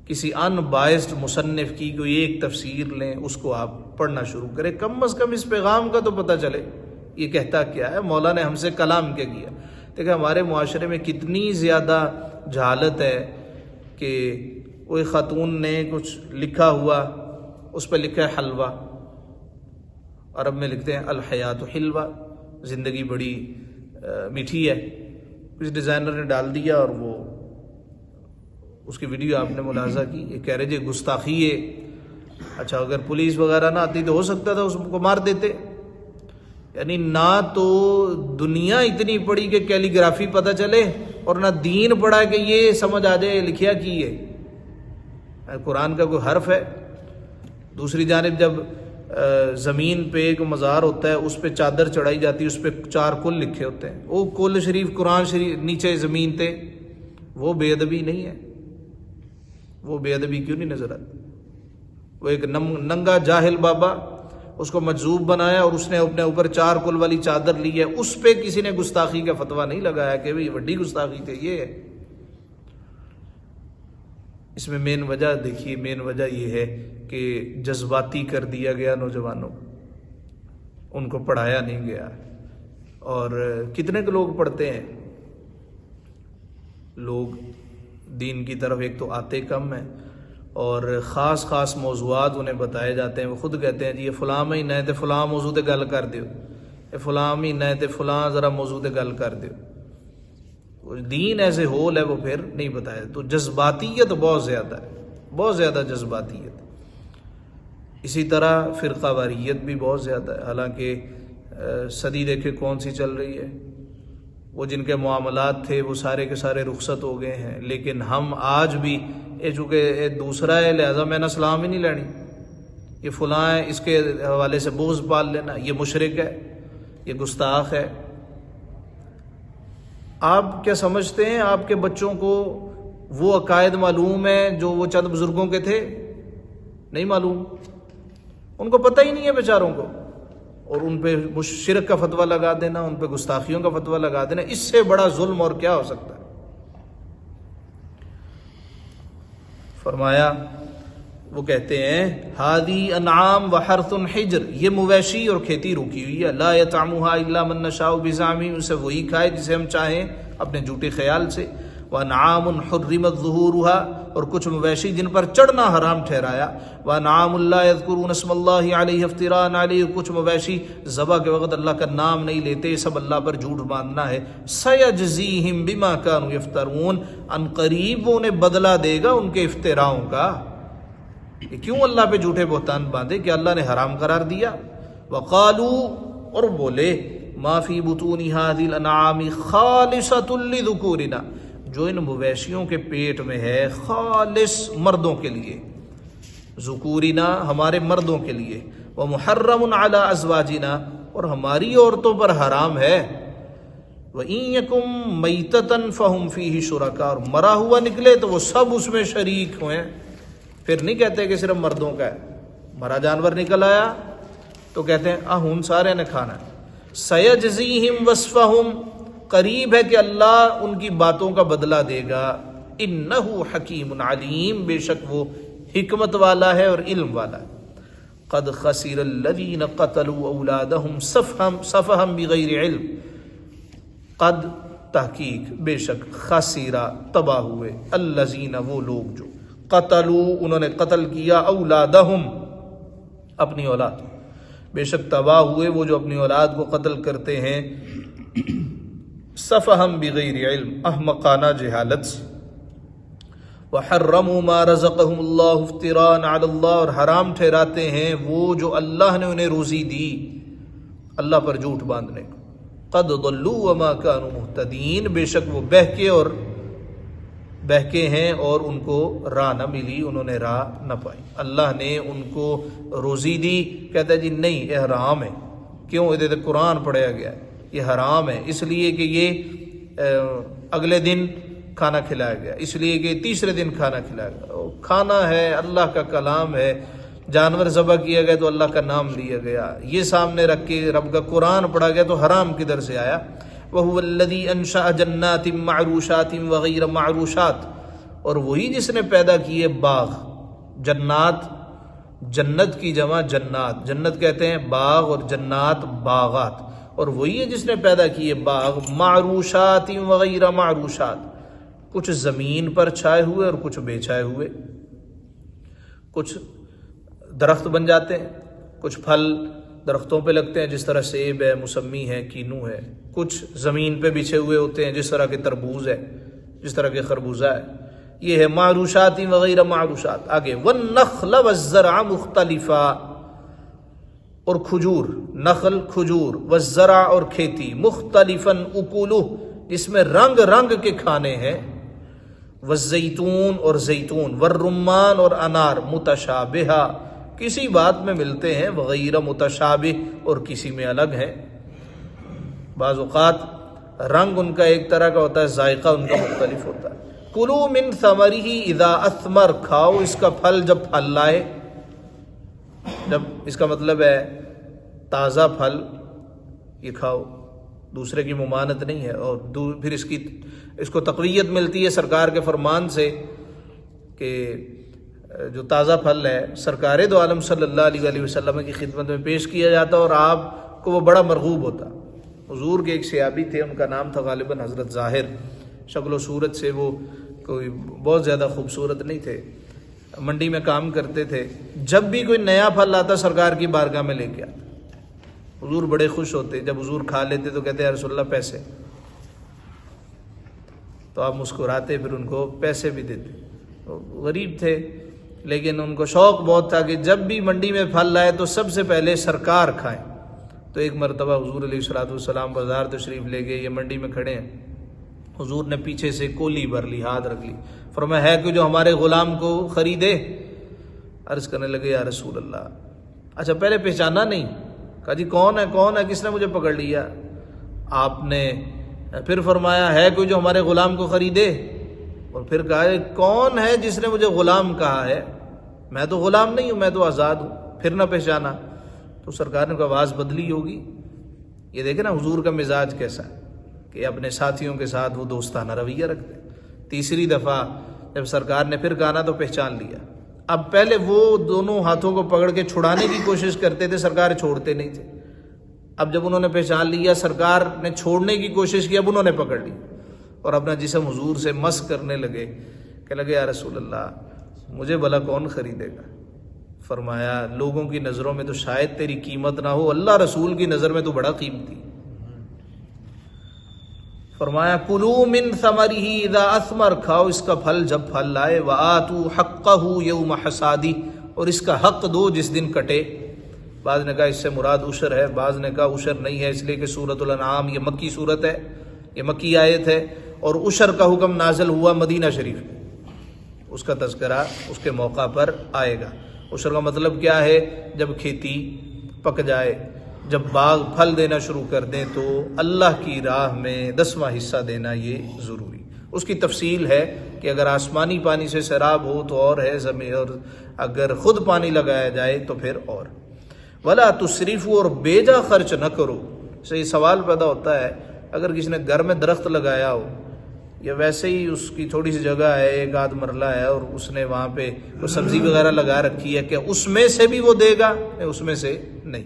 کسی ان بائسڈ مصنف کی کوئی ایک تفسیر لیں، اس کو آپ پڑھنا شروع کریں. کم از کم اس پیغام کا تو پتہ چلے یہ کہتا کیا ہے. مولا نے ہم سے کلام کیا کیا. دیکھیں ہمارے معاشرے میں کتنی زیادہ جہالت ہے کہ کوئی خاتون نے کچھ لکھا ہوا، اس پہ لکھا ہے حلوہ، عرب میں لکھتے ہیں الحیات حلوہ، زندگی بڑی میٹھی ہے. کچھ ڈیزائنر نے ڈال دیا اور وہ اس کی ویڈیو آپ نے ملاحظہ کی. یہ کہہ رہے جی گستاخی ہے. اچھا اگر پولیس وغیرہ نہ آتی تو ہو سکتا تھا اس کو مار دیتے. یعنی نہ تو دنیا اتنی پڑھی کہ کیلی گرافی پتہ چلے اور نہ دین پڑھا کہ یہ سمجھ آ جائے لکھیا کی ہے. قرآن کا کوئی حرف ہے. دوسری جانب جب زمین پہ ایک مزار ہوتا ہے اس پہ چادر چڑھائی جاتی ہے، اس پہ 4 کل لکھے ہوتے ہیں. وہ کل شریف قرآن شریف نیچے زمین تے، وہ بے ادبی نہیں ہے؟ وہ بے ادبی کیوں نہیں نظر آتی؟ وہ ایک ننگا جاہل بابا، اس کو مجذوب بنایا اور اس نے اپنے اوپر 4 کل والی چادر لی ہے. اس پہ کسی نے گستاخی کا فتویٰ نہیں لگایا کہ بھئی بڑی گستاخی تھے یہ ہے. اس میں مین وجہ دیکھیے، مین وجہ یہ ہے کہ جذباتی کر دیا گیا نوجوانوں کو، ان کو پڑھایا نہیں گیا. اور کتنے کے لوگ پڑھتے ہیں؟ لوگ دین کی طرف ایک تو آتے کم ہیں اور خاص موضوعات انہیں بتائے جاتے ہیں. وہ خود کہتے ہیں جی یہ فلاں مہینہ ہے تے فلاں موضوع تے گل کر دیو، یہ فلاں مہینہ ہے تے فلاں ذرا موضوع تے گل کر دیو. دین ایسے ہول ہے وہ پھر نہیں بتایا. تو جذباتیت بہت زیادہ ہے، بہت زیادہ جذباتیت. اسی طرح فرقہ واریت بھی بہت زیادہ ہے. حالانکہ صدی دیکھے کون سی چل رہی ہے، وہ جن کے معاملات تھے وہ سارے کے سارے رخصت ہو گئے ہیں. لیکن ہم آج بھی چونکہ دوسرا ہے لہذا میں نے سلام ہی نہیں لینی، یہ فلاں ہے اس کے حوالے سے بغض پال لینا، یہ مشرک ہے، یہ گستاخ ہے. آپ کیا سمجھتے ہیں آپ کے بچوں کو وہ عقائد معلوم ہیں جو وہ چند بزرگوں کے تھے؟ نہیں معلوم. ان کو پتہ ہی نہیں ہے بیچاروں کو. اور ان پہ شرک کا فتویٰ لگا دینا، ان پہ گستاخیوں کا فتویٰ لگا دینا، اس سے بڑا ظلم اور کیا ہو سکتا ہے؟ فرمایا وہ کہتے ہیں ہادی انعام وحرث حجر، یہ مویشی اور کھیتی روکی ہوئی ہے. لا یطعمها الا من نشاء بزعمهم، اسے وہی کھائے جسے ہم چاہیں اپنے جھوٹے خیال سے. وانعام حرمت ظہورها، اور کچھ مویشی جن پر چڑھنا حرام ٹھہرایا. وانعام لا یذکرون اسم اللہ علیہ افتراء علیہ، کچھ مویشی ذبح کے وقت اللہ کا نام نہیں لیتے، سب اللہ پر جھوٹ باندھنا ہے. سیجزیہم بما کانوا یفترون، ان قریب وہ انہیں بدلہ دے گا ان کے افتراؤں کا. یہ کیوں اللہ پہ جھوٹے بہتان باندھے کہ اللہ نے حرام قرار دیا. وقالو، اور بولے ما فی بطون هذه الانعام خالصۃ لذکورنا، جو ان مویشیوں کے پیٹ میں ہے خالص مردوں کے لیے، ذکورنا ہمارے مردوں کے لیے، ومحرم علی ازواجنا، اور ہماری عورتوں پر حرام ہے. وَإِن يَكُن مَيْتَةً فَهُمْ فِيهِ شُرَكَاء، اور مرا ہوا نکلے تو وہ سب اس میں شریک ہوئے. پھر نہیں کہتے کہ صرف مردوں کا ہے. مرا جانور نکل آیا تو کہتے ہیں ہن سارے نے کھانا ہے. سَيَجْزِيهِمْ وَصْفَهُمْ، قریب ہے کہ اللہ ان کی باتوں کا بدلہ دے گا. اِنَّهُ حَكِيمٌ عَلِيمٌ، بے شک وہ حکمت والا ہے اور علم والا ہے. قد خسر الذین قتلوا اولادہم سفہا بغیر علم، قد تحقیق بے شک، خسرا تباہ ہوئے، الذین وہ لوگ جو قتلوا انہوں نے قتل کیا، اولادہم اپنی اولاد، بے شک تباہ ہوئے وہ جو اپنی اولاد کو قتل کرتے ہیں سفہم بغیر علم، احمقانہ جہالت سے، وحرموا ما رزقهم اللہ افتراء علی اللہ، اور حرام ٹھہراتے ہیں وہ جو اللہ نے انہیں روزی دی اللہ پر جھوٹ باندھنے کو، قد ضلوا وما كانوا مهتدین، بے شک وہ بہکے ہیں اور ان کو راہ نہ ملی، انہوں نے راہ نہ پائی، اللہ نے ان کو روزی دی، کہتا ہے جی نہیں یہ حرام ہے، کیوں؟ ادھر قرآن پڑھایا گیا ہے یہ حرام ہے، اس لیے کہ یہ اگلے دن کھانا کھلایا گیا، اس لیے کہ تیسرے دن کھانا کھلایا گیا، کھانا ہے اللہ کا کلام ہے، جانور ذبح کیا گیا تو اللہ کا نام لیا گیا، یہ سامنے رکھ کے رب کا قرآن پڑھا گیا تو حرام کدھر سے آیا؟ وَهُوَ الَّذِي أَنشَأَ جَنَّاتٍ مَّعْرُوشَاتٍ وَغَيْرَ مَعْرُوشَاتٍ، اور وہی جس نے پیدا کیے باغ، جنات، جنت کی جمع جنات، جنت کہتے ہیں باغ اور جنات باغات، اور وہی ہے جس نے پیدا کیے باغ، معروشات وغیرہ معروشات، کچھ زمین پر چھائے ہوئے اور کچھ بے چھائے ہوئے، کچھ درخت بن جاتے ہیں، کچھ پھل درختوں پہ لگتے ہیں جس طرح سیب ہے، موسمی ہے، کینو ہے، کچھ زمین پہ بچھے ہوئے ہوتے ہیں جس طرح کے تربوز ہے، جس طرح کے خربوزہ ہے، یہ ہے معروشات وغیرہ معروشات۔ آگے والنخل والزرع مختلفا، اور کھجور، نخل کھجور، والزرع اور کھیتی، مختلفا اکولہ جس میں رنگ رنگ کے کھانے ہیں، والزیتون اور زیتون، والرمان اور انار، متشابہہ کسی بات میں ملتے ہیں، وغیرہ متشابہ اور کسی میں الگ ہیں، بعض اوقات رنگ ان کا ایک طرح کا ہوتا ہے، ذائقہ ان کا مختلف ہوتا ہے۔ کلوا من ثمرہ اذا اثمر، کھاؤ اس کا پھل جب پھل لائے، جب اس کا مطلب ہے تازہ پھل یہ کھاؤ، دوسرے کی ممانت نہیں ہے، اور پھر اس کو تقویت ملتی ہے سرکار کے فرمان سے کہ جو تازہ پھل ہے سرکار دو عالم صلی اللہ علیہ وسلم کی خدمت میں پیش کیا جاتا اور آپ کو وہ بڑا مرغوب ہوتا۔ حضور کے ایک صحابی تھے، ان کا نام تھا غالباً حضرت ظاہر، شکل و صورت سے وہ کوئی بہت زیادہ خوبصورت نہیں تھے، منڈی میں کام کرتے تھے، جب بھی کوئی نیا پھل لاتا سرکار کی بارگاہ میں لے کے آتا، حضور بڑے خوش ہوتے، جب حضور کھا لیتے تو کہتے یا رسول اللہ پیسے، تو آپ مسکراتے، پھر ان کو پیسے بھی دیتے۔ غریب تھے لیکن ان کو شوق بہت تھا کہ جب بھی منڈی میں پھل لائے تو سب سے پہلے سرکار کھائیں۔ تو ایک مرتبہ حضور علیہ الصلوۃ والسلام بازار تشریف لے گئے، یہ منڈی میں کھڑے ہیں، حضور نے پیچھے سے کولی بھر لی، ہاتھ رکھ لی، فرمایا ہے کہ جو ہمارے غلام کو خریدے؟ عرض کرنے لگے یا رسول اللہ، اچھا پہلے پہچانا نہیں؟ کہا جی کون ہے کس نے مجھے پکڑ لیا؟ آپ نے پھر فرمایا ہے کوئی جو ہمارے غلام کو خریدے؟ اور پھر کہا کون ہے جس نے مجھے غلام کہا ہے؟ میں تو غلام نہیں ہوں، میں تو آزاد ہوں، پھر نہ پہچانا؟ تو سرکار نے آواز بدلی ہوگی۔ یہ دیکھیں نا حضور کا مزاج کیسا ہے کہ اپنے ساتھیوں کے ساتھ وہ دوستانہ رویہ رکھتے۔ تیسری دفعہ جب سرکار نے پھر کہا تو پہچان لیا۔ اب پہلے وہ دونوں ہاتھوں کو پکڑ کے چھڑانے کی کوشش کرتے تھے، سرکار چھوڑتے نہیں تھے۔ اب جب انہوں نے پہچان لیا، سرکار نے چھوڑنے کی کوشش کی، اب انہوں نے پکڑ لی اور اپنا جسم حضور سے مس کرنے لگے، کہنے لگے یا رسول اللہ مجھے بھلا کون خریدے گا؟ فرمایا لوگوں کی نظروں میں تو شاید تیری قیمت نہ ہو، اللہ رسول کی نظر میں تو بڑا قیمتی۔ فرمایا کلوا من ثمرہ اذا اثمر، کھاؤ اس کا پھل جب پھل لائے، وآتوا حقہ یوم حصادہ، اور اس کا حق دو جس دن کٹے۔ بعض نے کہا اس سے مراد عشر ہے، بعض نے کہا عشر نہیں ہے، اس لیے کہ سورۃ الانعام یہ مکی صورت ہے، یہ مکی آیت ہے، اور عشر کا حکم نازل ہوا مدینہ شریف میں، اس کا تذکرہ اس کے موقع پر آئے گا۔ عشر کا مطلب کیا ہے؟ جب کھیتی پک جائے، جب باغ پھل دینا شروع کر دیں تو اللہ کی راہ میں 10واں حصہ دینا یہ ضروری۔ اس کی تفصیل ہے کہ اگر آسمانی پانی سے سیراب ہو تو اور ہے زمین، اور اگر خود پانی لگایا جائے تو پھر اور۔ ولا تسرفوا، اور بیجا خرچ نہ کرو۔ سے یہ سوال پیدا ہوتا ہے اگر کسی نے گھر میں درخت لگایا ہو یا ویسے ہی اس کی تھوڑی سی جگہ ہے، ایک آدھ مرلہ ہے، اور اس نے وہاں پہ وہ سبزی وغیرہ لگا رکھی ہے، کہ اس میں سے بھی وہ دے گا؟ اس میں سے نہیں۔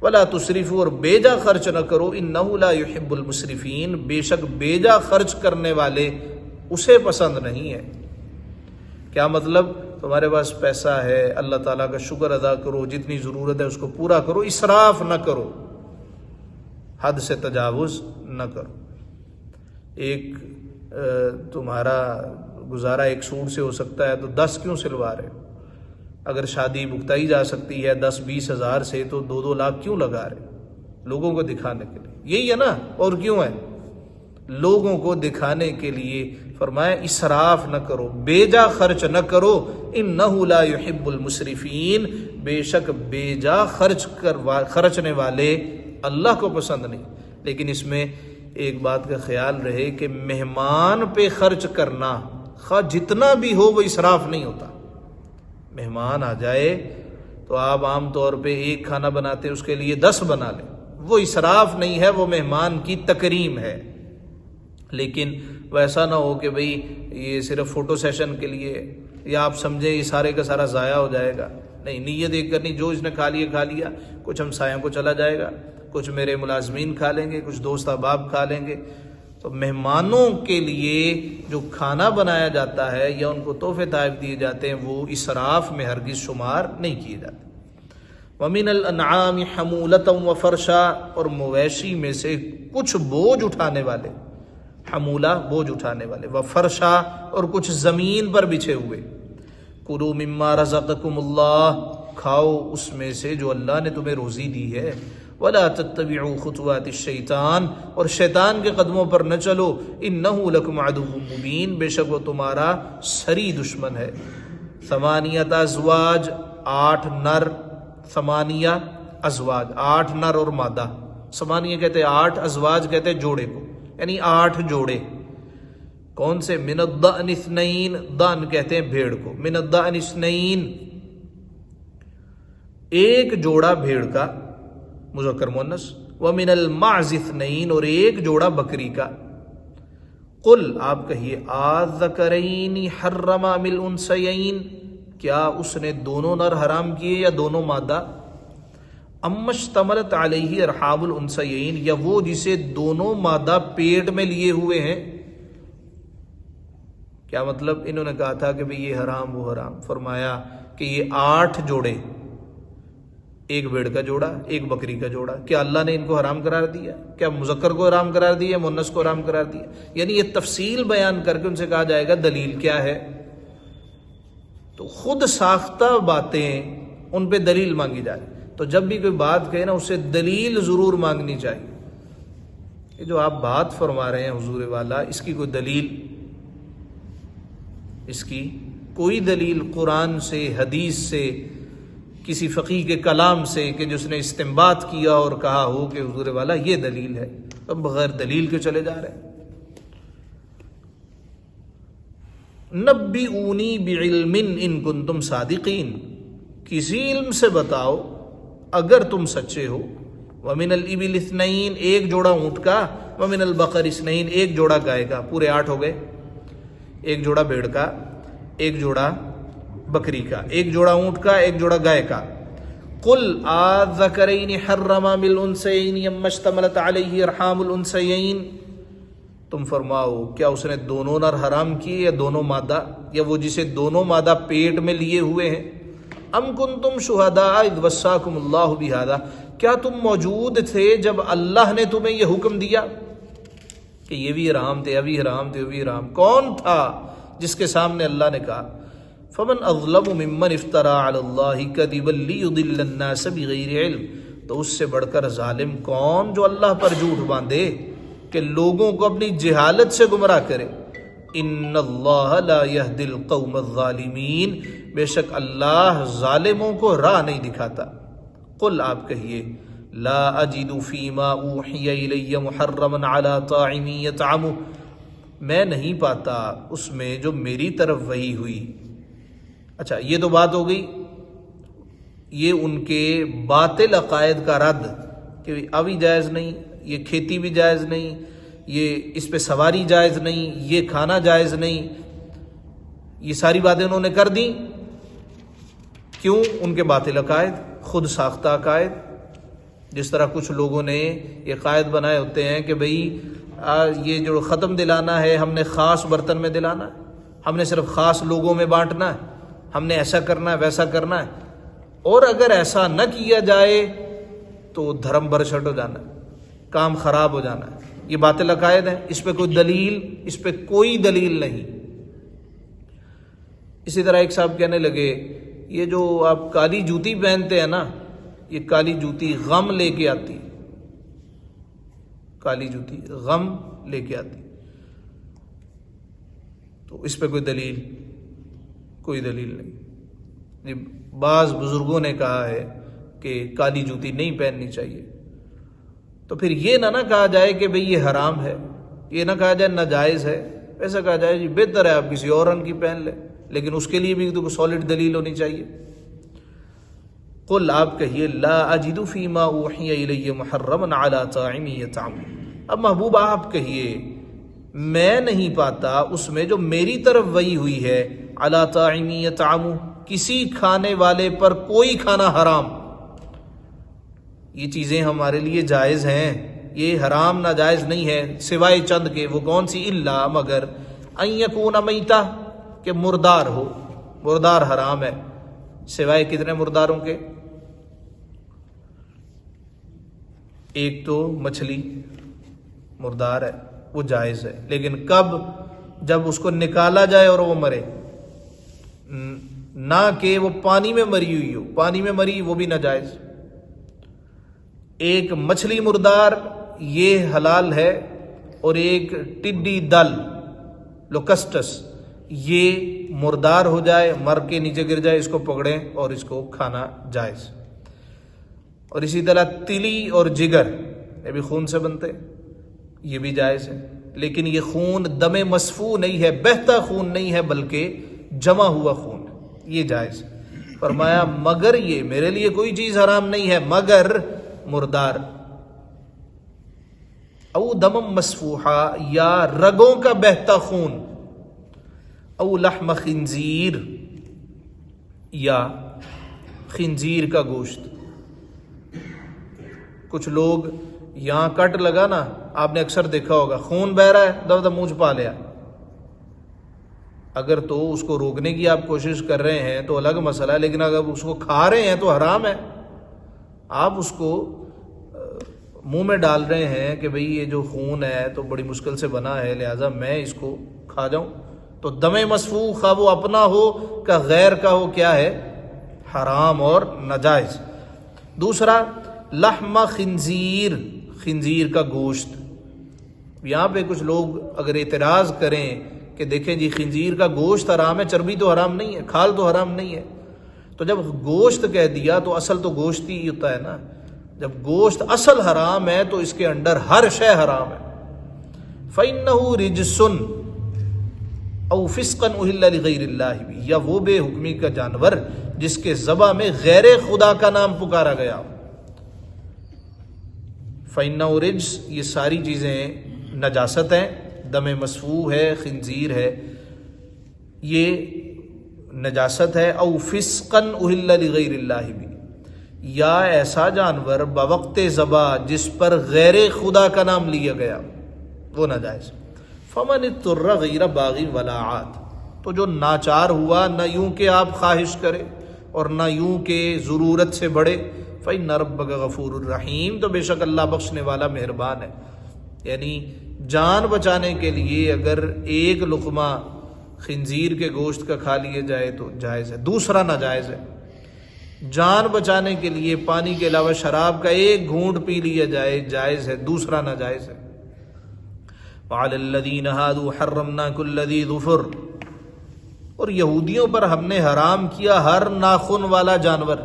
ولا تسرفوا، اور بیجا خرچ نہ کرو، انہ لا یحب المسرفین، بے شک بیجا خرچ کرنے والے اسے پسند نہیں ہے۔ کیا مطلب؟ تمہارے پاس پیسہ ہے، اللہ تعالیٰ کا شکر ادا کرو، جتنی ضرورت ہے اس کو پورا کرو، اسراف نہ کرو، حد سے تجاوز نہ کرو۔ ایک تمہارا گزارا ایک سوٹ سے ہو سکتا ہے تو 10 کیوں سلوا رہے ہو؟ اگر شادی بھگتائی جا سکتی ہے 10-20 ہزار سے تو 2-2 لاکھ کیوں لگا رہے؟ لوگوں کو دکھانے کے لیے، یہی ہے نا، اور کیوں ہے؟ لوگوں کو دکھانے کے لیے۔ فرمایا اسراف نہ کرو، بیجا خرچ نہ کرو، انہ لا یحب المسرفین، بے شک بیجا خرچنے والے اللہ کو پسند نہیں۔ لیکن اس میں ایک بات کا خیال رہے کہ مہمان پہ خرچ کرنا خواہ جتنا بھی ہو وہ اسراف نہیں ہوتا۔ مہمان آ جائے تو آپ عام طور پہ ایک کھانا بناتے اس کے لیے 10 بنا لیں، وہ اسراف نہیں ہے، وہ مہمان کی تکریم ہے۔ لیکن ویسا نہ ہو کہ بھئی یہ صرف فوٹو سیشن کے لیے، یا آپ سمجھیں یہ سارے کا سارا ضائع ہو جائے گا۔ نہیں، نیت ایک کرنی، جو اس نے کھا لیا، کچھ ہمسایوں کو چلا جائے گا، کچھ میرے ملازمین کھا لیں گے، کچھ دوست احباب کھا لیں گے۔ تو مہمانوں کے لیے جو کھانا بنایا جاتا ہے یا ان کو تحفے تحائف دیے جاتے ہیں وہ اسراف میں ہرگز شمار نہیں کیے جاتے۔ وَمِنَ الْأَنْعَامِ حَمُولَةً وَفَرْشًا، اور مویشی میں سے کچھ بوجھ اٹھانے والے، حمولہ بوجھ اٹھانے والے، وفرشا، اور کچھ زمین پر بچھے ہوئے۔ کُلُوا مِمَّا رَزَقَكُمُ اللَّهُ، کھاؤ اس میں سے جو اللہ نے تمہیں روزی دی ہے۔ وَلَا تَتَّبِعُوا خُطُوَاتِ الشَّيْطَانِ، اور شیطان کے قدموں پر نہ چلو، إِنَّهُ لَكُمْ عَدُوٌّ مُبِينٌ، بے شک وہ تمہارا سری دشمن ہے۔ 8 ازواج، 8 نر، 8 ازواج، 8 نر اور مادہ۔ 8 کہتے ہیں 8 ازواج کہتے ہیں جوڑے کو، یعنی 8 جوڑے۔ کون سے؟ من الضأن 2، دان کہتے ہیں بھیڑ کو، من الضأن 2، ایک جوڑا بھیڑ کا، مذکر مؤنث، ومن المعز 2، اور ایک جوڑا بکری کا۔ قل، آپ کہیے، آذکرین حرم ام الانثیین، کیا اس نے دونوں نر حرام کیے یا دونوں مادہ؟ ام اشتملت علیہ ارحام الانثیین، یا وہ جسے دونوں مادہ پیٹ میں لیے ہوئے ہیں۔ کیا مطلب؟ انہوں نے کہا تھا کہ بھئی یہ حرام وہ حرام، فرمایا کہ یہ 8 جوڑے، ایک بھیڑ کا جوڑا، ایک بکری کا جوڑا، کیا اللہ نے ان کو حرام قرار دیا؟ کیا مذکر کو حرام قرار دیا، مؤنث کو حرام قرار دیا؟ یعنی یہ تفصیل بیان کر کے ان سے کہا جائے گا دلیل کیا ہے۔ تو خود ساختہ باتیں ان پہ دلیل مانگی جائے، تو جب بھی کوئی بات کہے نا اسے دلیل ضرور مانگنی چاہیے۔ یہ جو آپ بات فرما رہے ہیں حضور والا، اس کی کوئی دلیل، اس کی کوئی دلیل قرآن سے، حدیث سے، کسی فقیہ کے کلام سے کہ جس نے استنباط کیا اور کہا ہو کہ حضور والا یہ دلیل ہے، تو بغیر دلیل کے چلے جا رہے ہیں۔ نبئونی بعلم ان کنتم صادقین، کسی علم سے بتاؤ اگر تم سچے ہو۔ ومن الابل 2، ایک جوڑا اونٹ کا، ومن البقر 2، ایک جوڑا گائے کا، پورے 8 ہو گئے۔ ایک جوڑا بھیڑ کا، ایک جوڑا بکری کا، ایک جوڑا اونٹ کا، ایک جوڑا گائے کا۔ قل آذکرین حرم ام الانثیین ام اشتملت علیہ ارحام الانثیین، تم فرماؤ کیا اس نے دونوں نر حرام کیے یا دونوں مادہ، یا وہ جسے دونوں مادہ پیٹ میں لیے ہوئے ہیں۔ ام کنتم شہداء اذ وصاکم اللہ بہذا، کیا تم موجود تھے جب اللہ نے تمہیں یہ حکم دیا کہ یہ بھی حرام تھے، ابھی حرام تھے، ابھی حرام؟ کون تھا جس کے سامنے اللہ نے کہا؟ فمن اظلم ممن افترى علی اللہ کذبا لیضل الناس بغیر علم، تو اس سے بڑھ کر ظالم کون جو اللہ پر جھوٹ باندھے کہ لوگوں کو اپنی جہالت سے گمراہ کرے۔ ان اللہ لا یہدی القوم الظالمین، بے شک اللہ ظالموں کو راہ نہیں دکھاتا۔ قل، آپ کہیے، لا اجد فیما اوحی الی محرما علی طاعم یطعمہ، میں نہیں پاتا اس میں جو میری طرف وحی ہوئی۔ اچھا، یہ تو بات ہو گئی، یہ ان کے باطل عقائد کا رد کہ ابھی جائز نہیں، یہ کھیتی بھی جائز نہیں، یہ اس پہ سواری جائز نہیں، یہ کھانا جائز نہیں، یہ ساری باتیں انہوں نے کر دیں. کیوں؟ ان کے باطل عقائد، خود ساختہ عقائد. جس طرح کچھ لوگوں نے یہ قائد بنائے ہوتے ہیں کہ بھئی یہ جو ختم دلانا ہے ہم نے خاص برتن میں دلانا ہے، ہم نے صرف خاص لوگوں میں بانٹنا ہے، ہم نے ایسا کرنا ہے ویسا کرنا ہے، اور اگر ایسا نہ کیا جائے تو دھرم برشٹ ہو جانا ہے، کام خراب ہو جانا ہے. یہ باطل عقائد ہیں، اس پہ کوئی دلیل نہیں. اسی طرح ایک صاحب کہنے لگے یہ جو آپ کالی جوتی پہنتے ہیں نا، یہ کالی جوتی غم لے کے آتی، کالی جوتی غم لے کے آتی. تو اس پہ کوئی دلیل نہیں. بعض بزرگوں نے کہا ہے کہ کالی جوتی نہیں پہننی چاہیے. تو پھر یہ نہ کہا جائے کہ بھئی یہ حرام ہے، یہ نہ کہا جائے ناجائز ہے. ایسا کہا جائے جی بہتر ہے آپ کسی اور رنگ کی پہن لیں، لیکن اس کے لیے بھی تو سالڈ دلیل ہونی چاہیے. قل آپ کہیے لا اجد فیما اوحی الی محرما علی طاعم یطعمہ. اب محبوب آپ کہیے میں نہیں پاتا اس میں جو میری طرف وحی ہوئی ہے علی طاعم یطعمہ، کسی کھانے والے پر کوئی کھانا حرام. یہ چیزیں ہمارے لیے جائز ہیں، یہ حرام ناجائز نہیں ہے سوائے چند کے. وہ کون سی؟ الا مگر ان یکون میتہ، کہ مردار ہو. مردار حرام ہے سوائے کتنے مرداروں کے؟ ایک تو مچھلی مردار ہے وہ جائز ہے، لیکن کب؟ جب اس کو نکالا جائے اور وہ مرے، نہ کہ وہ پانی میں مری ہوئی ہو. پانی میں مری وہ بھی ناجائز. ایک مچھلی مردار یہ حلال ہے، اور ایک ٹڈی دل لوکسٹس یہ مردار ہو جائے، مر کے نیچے گر جائے، اس کو پکڑیں اور اس کو کھانا جائز. اور اسی طرح تلی اور جگر یہ بھی خون سے بنتے، یہ بھی جائز ہے. لیکن یہ خون دم مصفوح نہیں ہے، بہتا خون نہیں ہے، بلکہ جمع ہوا خون، یہ جائز. فرمایا مگر یہ میرے لیے کوئی چیز حرام نہیں ہے مگر مردار، او دم مصفوحا، یا رگوں کا بہتا خون، او لحم خنزیر، یا خنزیر کا گوشت. کچھ لوگ یہاں کٹ لگا نا، آپ نے اکثر دیکھا ہوگا خون بہ رہا ہے، دب منہ چھپا لیا. اگر تو اس کو روکنے کی آپ کوشش کر رہے ہیں تو الگ مسئلہ ہے، لیکن اگر اس کو کھا رہے ہیں تو حرام ہے. آپ اس کو منہ میں ڈال رہے ہیں کہ بھئی یہ جو خون ہے تو بڑی مشکل سے بنا ہے، لہذا میں اس کو کھا جاؤں، تو دم مصفوح خواہ وہ اپنا ہو کہ غیر کا ہو، کیا ہے؟ حرام اور ناجائز. دوسرا لحم خنزیر، خنزیر کا گوشت. یہاں پہ کچھ لوگ اگر اعتراض کریں کہ دیکھیں جی خنزیر کا گوشت حرام ہے، چربی تو حرام نہیں ہے، کھال تو حرام نہیں ہے، تو جب گوشت کہہ دیا تو اصل تو گوشت ہی ہوتا ہے نا. جب گوشت اصل حرام ہے تو اس کے اندر ہر شے حرام ہے. فَإِنَّهُ رِجْسٌ او فسقا اہل لغیر اللہ بھی، یا وہ بے حکمی کا جانور جس کے ذبح میں غیر خدا کا نام پکارا گیا. فَإِنَّهُ رِجْس، یہ ساری چیزیں نجاست ہیں. دم مصفوح ہے، خنزیر ہے، یہ نجاست ہے. او فسقا اہل لغیر اللہ بھی، یا ایسا جانور بوقت ذبح جس پر غیر خدا کا نام لیا گیا، وہ ناجائز. فمن اضطر غیر باغ ولا عاد، تو جو ناچار ہوا، نہ یوں کہ آپ خواہش کرے اور نہ یوں کہ ضرورت سے بڑھے، فإن ربک غفور الرحیم، تو بے شک اللہ بخشنے والا مہربان ہے. یعنی جان بچانے کے لیے اگر ایک لقمہ خنزیر کے گوشت کا کھا لیا جائے تو جائز ہے، دوسرا ناجائز ہے. جان بچانے کے لیے پانی کے علاوہ شراب کا ایک گھونٹ پی لیا جائے جائز ہے، دوسرا ناجائز ہے. وعلی الذین ہادوا حرمنا کل ذی ظفر، اور یہودیوں پر ہم نے حرام کیا ہر ناخن والا جانور.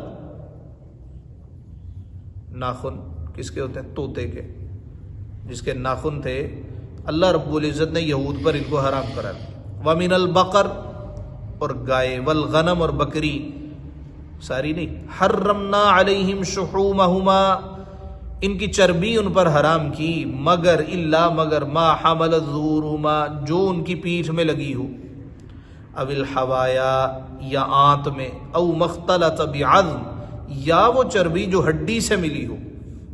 ناخن کس کے ہوتے ہیں؟ طوطے کے، جس کے ناخن تھے اللہ رب العزت نے یہود پر ان کو حرام کرا. ومن البقر، اور گائے، والغنم، اور بکری، ساری نہیں. حرمنا علیہم شحومہما، ان کی چربی ان پر حرام کی مگر ما حمل الظہورما جو ان کی پیٹھ میں لگی ہو، او الحوایا یا آنت میں، او مختلط بعظم یا وہ چربی جو ہڈی سے ملی ہو،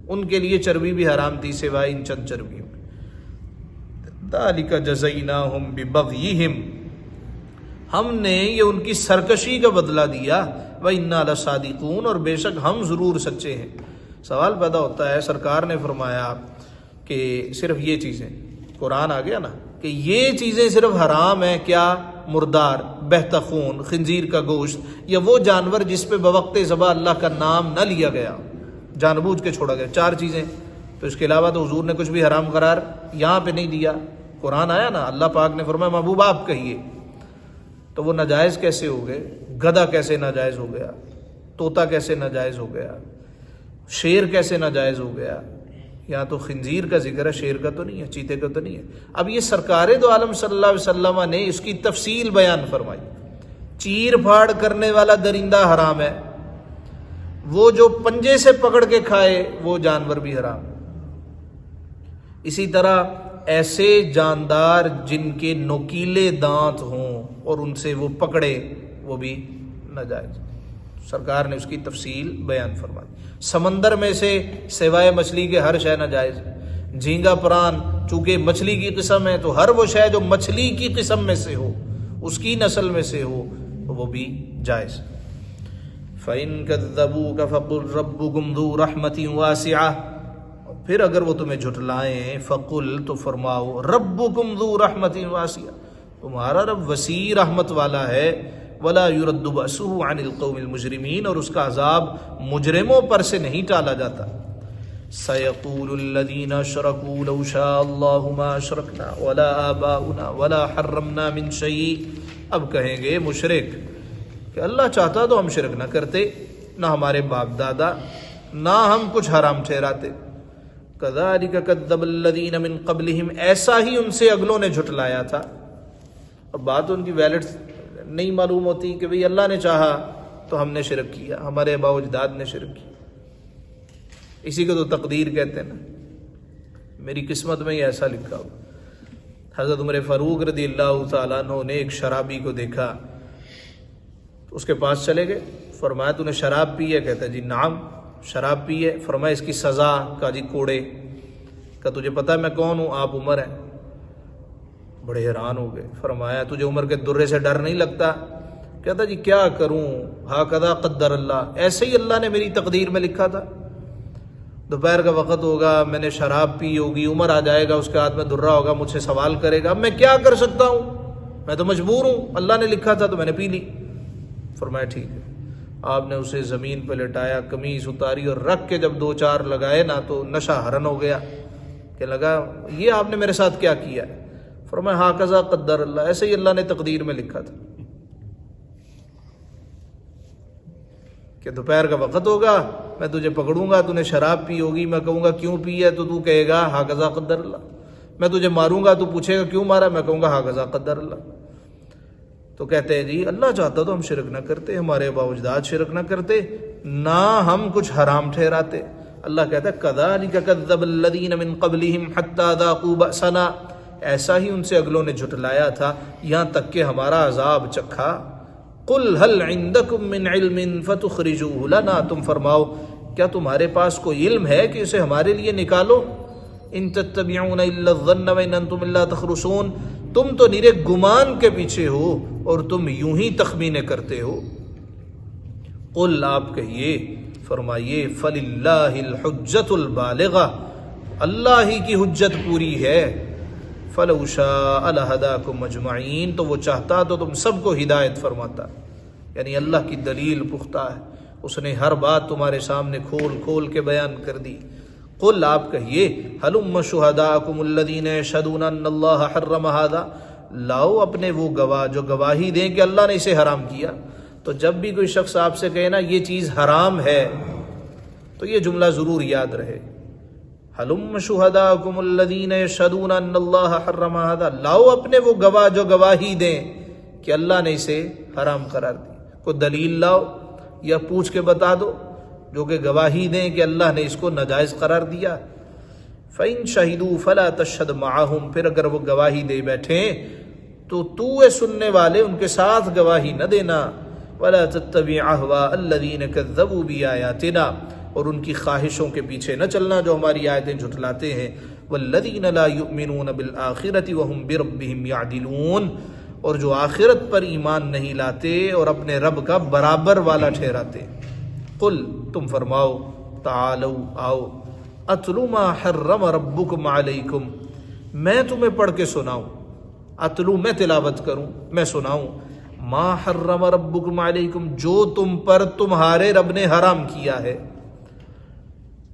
ان کے لیے چربی بھی حرام تھی سوائے ان چند چربیوں میں۔ ذالک جزیناہم ببغیہم، ہم نے یہ ان کی سرکشی کا بدلہ دیا، وَإِنَّا لَصَادِقُونَ اور بے شک ہم ضرور سچے ہیں۔ سوال پیدا ہوتا ہے، سرکار نے فرمایا کہ صرف یہ چیزیں، قرآن آ گیا نا کہ یہ چیزیں صرف حرام ہیں، کیا؟ مردار، بہتا خون، خنزیر کا گوشت، یا وہ جانور جس پہ بوقت ذبح اللہ کا نام نہ لیا گیا، جان بوجھ کے چھوڑا گیا، 4 چیزیں۔ تو اس کے علاوہ تو حضور نے کچھ بھی حرام قرار یہاں پہ نہیں دیا۔ قرآن آیا نا، اللہ پاک نے فرمایا محبوب آپ کہیے، تو وہ ناجائز کیسے ہو گئے؟ گدھا کیسے ناجائز ہو گیا؟ طوطا کیسے ناجائز ہو گیا؟ شیر کیسے ناجائز ہو گیا؟ یہاں تو خنزیر کا ذکر ہے، شیر کا تو نہیں ہے، چیتے کا تو نہیں ہے۔ اب یہ سرکار دو عالم صلی اللہ علیہ وسلم نے اس کی تفصیل بیان فرمائی۔ چیر پھاڑ کرنے والا درندہ حرام ہے، وہ جو پنجے سے پکڑ کے کھائے وہ جانور بھی حرام ہے۔ اسی طرح ایسے جاندار جن کے نوکیلے دانت ہوں اور ان سے وہ پکڑے وہ بھی ناجائز، سرکار نے اس کی تفصیل بیان فرما دی۔ سمندر میں سے سوائے مچھلی کے ہر شے ناجائز، جھینگا پران چونکہ مچھلی کی قسم ہے تو ہر وہ شے جو مچھلی کی قسم میں سے ہو، اس کی نسل میں سے ہو، وہ بھی جائز۔ فَإِن كَذَّبُوكَ فَقُلْ رَبُّكُمْ ذُو رَحْمَةٍ وَاسِعَةٍ، پھر اگر وہ تمہیں جھٹلائیں فقل تو فرماؤ ربکم ذو رحمت واسعہ، تمہارا رب وسیع رحمت والا ہے، ولا يرد بأسه عن القوم المجرمین، اور اس کا عذاب مجرموں پر سے نہیں ٹالا جاتا۔ سيقول الذين اشركوا لو شاء الله ما اشركنا ولا آباؤنا ولا حرمنا من شيء، اب کہیں گے مشرک کہ اللہ چاہتا تو ہم شرک نہ کرتے، نہ ہمارے باپ دادا، نہ ہم کچھ حرام ٹھہراتے۔ كذلك كذب الذين من قبلهم، ایسا ہی ان سے اگلوں نے جھٹلایا تھا۔ اب بات ان کی ویلڈ نہیں معلوم ہوتی کہ بھئی اللہ نے چاہا تو ہم نے شرک کیا، ہمارے آباء و اجداد نے شرک کیا، اسی کو تو تقدیر کہتے ہیں نا، میری قسمت میں ہی ایسا لکھا ہو۔ حضرت عمر فاروق رضی اللہ تعالیٰ عنہ نے ایک شرابی کو دیکھا، اس کے پاس چلے گئے، فرمایا تو نے شراب پی ہے؟ کہتا ہے جی نعم شراب پی ہے۔ فرمایا اس کی سزا؟ کہا جی کوڑے۔ کہا تجھے پتہ ہے میں کون ہوں؟ آپ عمر ہیں۔ بڑے حیران ہو گئے، فرمایا تجھے عمر کے درے سے ڈر نہیں لگتا؟ کہتا جی کیا کروں، ہاکذا قدر اللہ، ایسے ہی اللہ نے میری تقدیر میں لکھا تھا۔ دوپہر کا وقت ہوگا، میں نے شراب پی ہوگی، عمر آ جائے گا، اس کے ہاتھ میں درہ ہوگا، مجھ سے سوال کرے گا، میں کیا کر سکتا ہوں، میں تو مجبور ہوں، اللہ نے لکھا تھا تو میں نے پی لی۔ فرمایا ٹھیک ہے۔ آپ نے اسے زمین پہ لٹایا، قمیص اتاری اور رکھ کے جب 2-4 لگائے نا تو نشہ حرن ہو گیا، کہ لگا یہ آپ نے میرے ساتھ کیا کیا ہے؟ فرمایا ہاکذا قدر اللہ، ایسے ہی اللہ نے تقدیر میں لکھا تھا کہ دوپہر کا وقت ہوگا، میں تجھے پکڑوں گا، تو نے شراب پی ہوگی، میں کہوں گا کیوں پی ہے تو تو کہے گا ہاکذا قدر اللہ، میں تجھے ماروں گا تو پوچھے گا کیوں مارا، میں کہوں گا ہاکذا قدر اللہ۔ تو کہتے ہیں جی اللہ چاہتا تو ہم شرک نہ کرتے، ہمارے آباء و اجداد شرک نہ کرتے، نہ ہم کچھ حرام ٹھہراتے۔ اللہ کہتا ہے کذالک کذب الذین من قبلہم حتی ذاقوا بأسنا، ایسا ہی ان سے اگلوں نے جھٹلایا تھا یہاں تک کہ ہمارا عذاب چکھا۔ قل هل عندکم من علم فتخرجوه لنا، تم فرماؤ کیا تمہارے پاس کوئی علم ہے کہ اسے ہمارے لیے نکالو؟ ان تتبعون الا الظن وان انتم الا تخرصون، تم تو نیرے گمان کے پیچھے ہو اور تم یوں ہی تخمینے کرتے ہو۔ قل آپ کہیے، فرمائیے فللہ الحجۃ البالغہ، اللہ ہی کی حجت پوری ہے، فلو شاء لہداکم اجمعین، تو وہ چاہتا تو تم سب کو ہدایت فرماتا، یعنی اللہ کی دلیل پختہ ہے، اس نے ہر بات تمہارے سامنے کھول کھول کے بیان کر دی۔ قل آپ کہیے ہلم شہداءکم الذین یشہدون ان اللہ حرم ھذا، لاؤ اپنے وہ گواہ جو گواہی دیں کہ اللہ نے اسے حرام کیا۔ تو جب بھی کوئی شخص آپ سے کہے نا یہ چیز حرام ہے تو یہ جملہ ضرور یاد رہے، ہلم شہداءکم الذین یشہدون ان اللہ حرم ھذا، لاؤ اپنے وہ گواہ جو گواہی دیں کہ اللہ نے اسے حرام قرار دی۔ کوئی دلیل لاؤ یا پوچھ کے بتا دو، جو کہ گواہی دیں کہ اللہ نے اس کو ناجائز قرار دیا. فَإِن شَهِدُوا فَلَا تَشْهَدْ مَعَهُمْ، پھر اگر وہ گواہی دے بیٹھیں تو تو سننے والے ان کے ساتھ گواہی نہ دینا. وَلَا تَتَّبِعْ أَهْوَاءَ الَّذِينَ كَذَّبُوا بِآيَاتِنَا، اور ان کی خواہشوں کے پیچھے نہ چلنا جو ہماری آیتیں جھٹلاتے ہیں. وَالَّذِينَ لَا يُؤْمِنُونَ بِالْآخِرَةِ وَهُمْ بِرَبِّهِمْ يَعْدِلُونَ، اور جو آخرت پر ایمان نہیں لاتے اور اپنے رب کا برابر والا ٹھہراتے. قل، تم فرماؤ، تعالوا، آؤ، اتلو ما حرم ربکم علیکم، میں تمہیں پڑھ کے سناؤں. اتلو، میں تلاوت کروں، میں سناؤں. ما حرم ربکم علیکم، جو تم پر تمہارے رب نے حرام کیا ہے.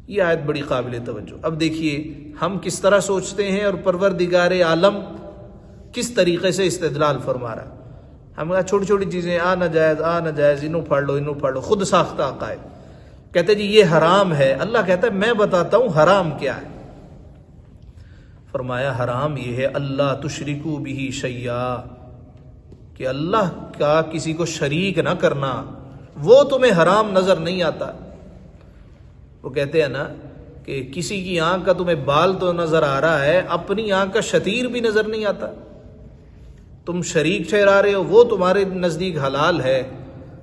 یہ آیت بڑی قابل توجہ. اب دیکھیے ہم کس طرح سوچتے ہیں اور پروردگار عالم کس طریقے سے استدلال فرما رہا ہے. ہم چھوٹی چھوٹی چیزیں، آ ناجائز، انہوں پڑھ لو، خود ساختہ عقائد. کہتے جی یہ حرام ہے. اللہ کہتا ہے میں بتاتا ہوں حرام کیا ہے. فرمایا حرام یہ ہے اللہ تشرکو بہ شیئا، کہ اللہ کا کسی کو شریک نہ کرنا. وہ تمہیں حرام نظر نہیں آتا. وہ کہتے ہیں نا کہ کسی کی آنکھ کا تمہیں بال تو نظر آ رہا ہے، اپنی آنکھ کا شتیر بھی نظر نہیں آتا. تم شریک ٹھہرا رہے ہو، وہ تمہارے نزدیک حلال ہے،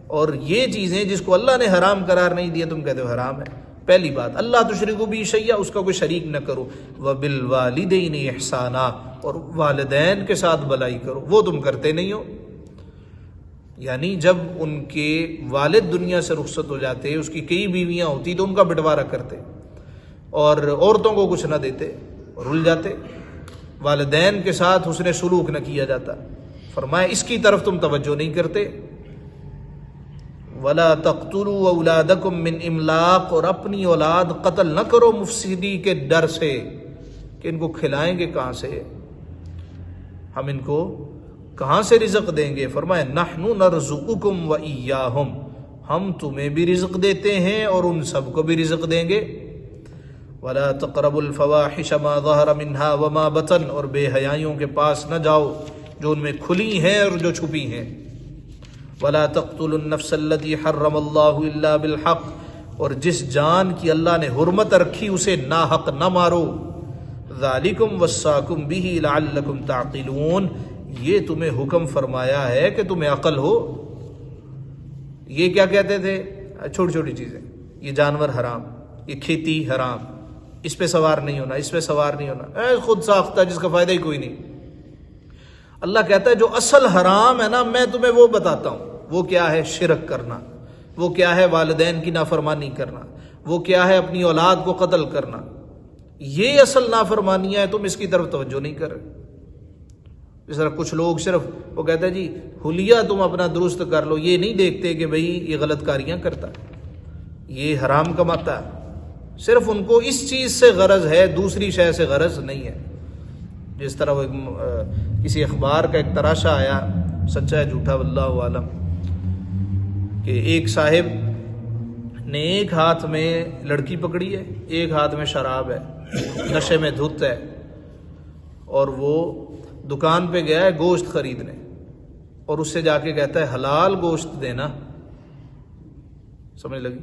اور یہ چیزیں جس کو اللہ نے حرام قرار نہیں دیا تم کہتے ہو حرام ہے. پہلی بات اللہ تشرکو بہ شیئا، اس کا کوئی شریک نہ کرو. وبالوالدین احسانا، اور والدین کے ساتھ بھلائی کرو. وہ تم کرتے نہیں ہو. یعنی جب ان کے والد دنیا سے رخصت ہو جاتے، اس کی کئی بیویاں ہوتی تو ان کا بٹوارا کرتے، اور عورتوں کو کچھ نہ دیتے، رل جاتے. والدین کے ساتھ حسن سلوک نہ کیا جاتا. فرمایا اس کی طرف تم توجہ نہیں کرتے. وَلَا تَقْتُلُوا أَوْلَادَكُمْ مِنْ إِمْلَاقٍ، اور اپنی اولاد قتل نہ کرو مفسدی کے ڈر سے کہ ان کو کھلائیں گے کہاں سے، ہم ان کو کہاں سے رزق دیں گے. فرمایا نَحْنُ نَرْزُقُكُمْ وَإِيَّاهُمْ، ہم تمہیں بھی رزق دیتے ہیں اور ان سب کو بھی رزق دیں گے. وَلَا تَقْرَبُوا الْفَوَاحِشَ مَا ظَهَرَ مِنْهَا وَمَا بَطَنَ، اور بے حیائیوں کے پاس نہ جاؤ جو ان میں کھلی ہیں اور جو چھپی ہیں. وَلَا تَقْتُلُوا النَّفْسَ الَّتِي حَرَّمَ اللَّهُ إِلَّا بِالْحَقِّ، اور جس جان کی اللہ نے حرمت رکھی اسے ناحق نہ مارو. ذَلِكُمْ وَصَّاكُمْ بِهِ لَعَلَّكُمْ تَعْقِلُونَ، یہ تمہیں حکم فرمایا ہے کہ تمہیں عقل ہو. یہ کیا کہتے تھے؟ چھوٹی چھوٹی چیزیں، یہ جانور حرام، یہ کھیتی حرام، اس پہ سوار نہیں ہونا، اس پہ سوار نہیں ہونا، خود ساختہ جس کا فائدہ ہی کوئی نہیں. اللہ کہتا ہے جو اصل حرام ہے نا میں تمہیں وہ بتاتا ہوں. وہ کیا ہے؟ شرک کرنا. وہ کیا ہے؟ والدین کی نافرمانی کرنا. وہ کیا ہے؟ اپنی اولاد کو قتل کرنا. یہ اصل نافرمانیاں ہیں، تم اس کی طرف توجہ نہیں کر رہے. اس طرح کچھ لوگ صرف وہ کہتے ہیں جی حلیہ تم اپنا درست کر لو، یہ نہیں دیکھتے کہ بھئی یہ غلط کاریاں کرتا ہے، یہ حرام کماتا ہے. صرف ان کو اس چیز سے غرض ہے، دوسری شے سے غرض نہیں ہے. جس طرح وہ کسی اخبار کا ایک تراشا آیا، سچا ہے جھوٹا واللہ عالم، کہ ایک صاحب نے ایک ہاتھ میں لڑکی پکڑی ہے، ایک ہاتھ میں شراب ہے، نشے میں دھت ہے، اور وہ دکان پہ گیا ہے گوشت خریدنے، اور اس سے جا کے کہتا ہے حلال گوشت دینا. سمجھ لگی؟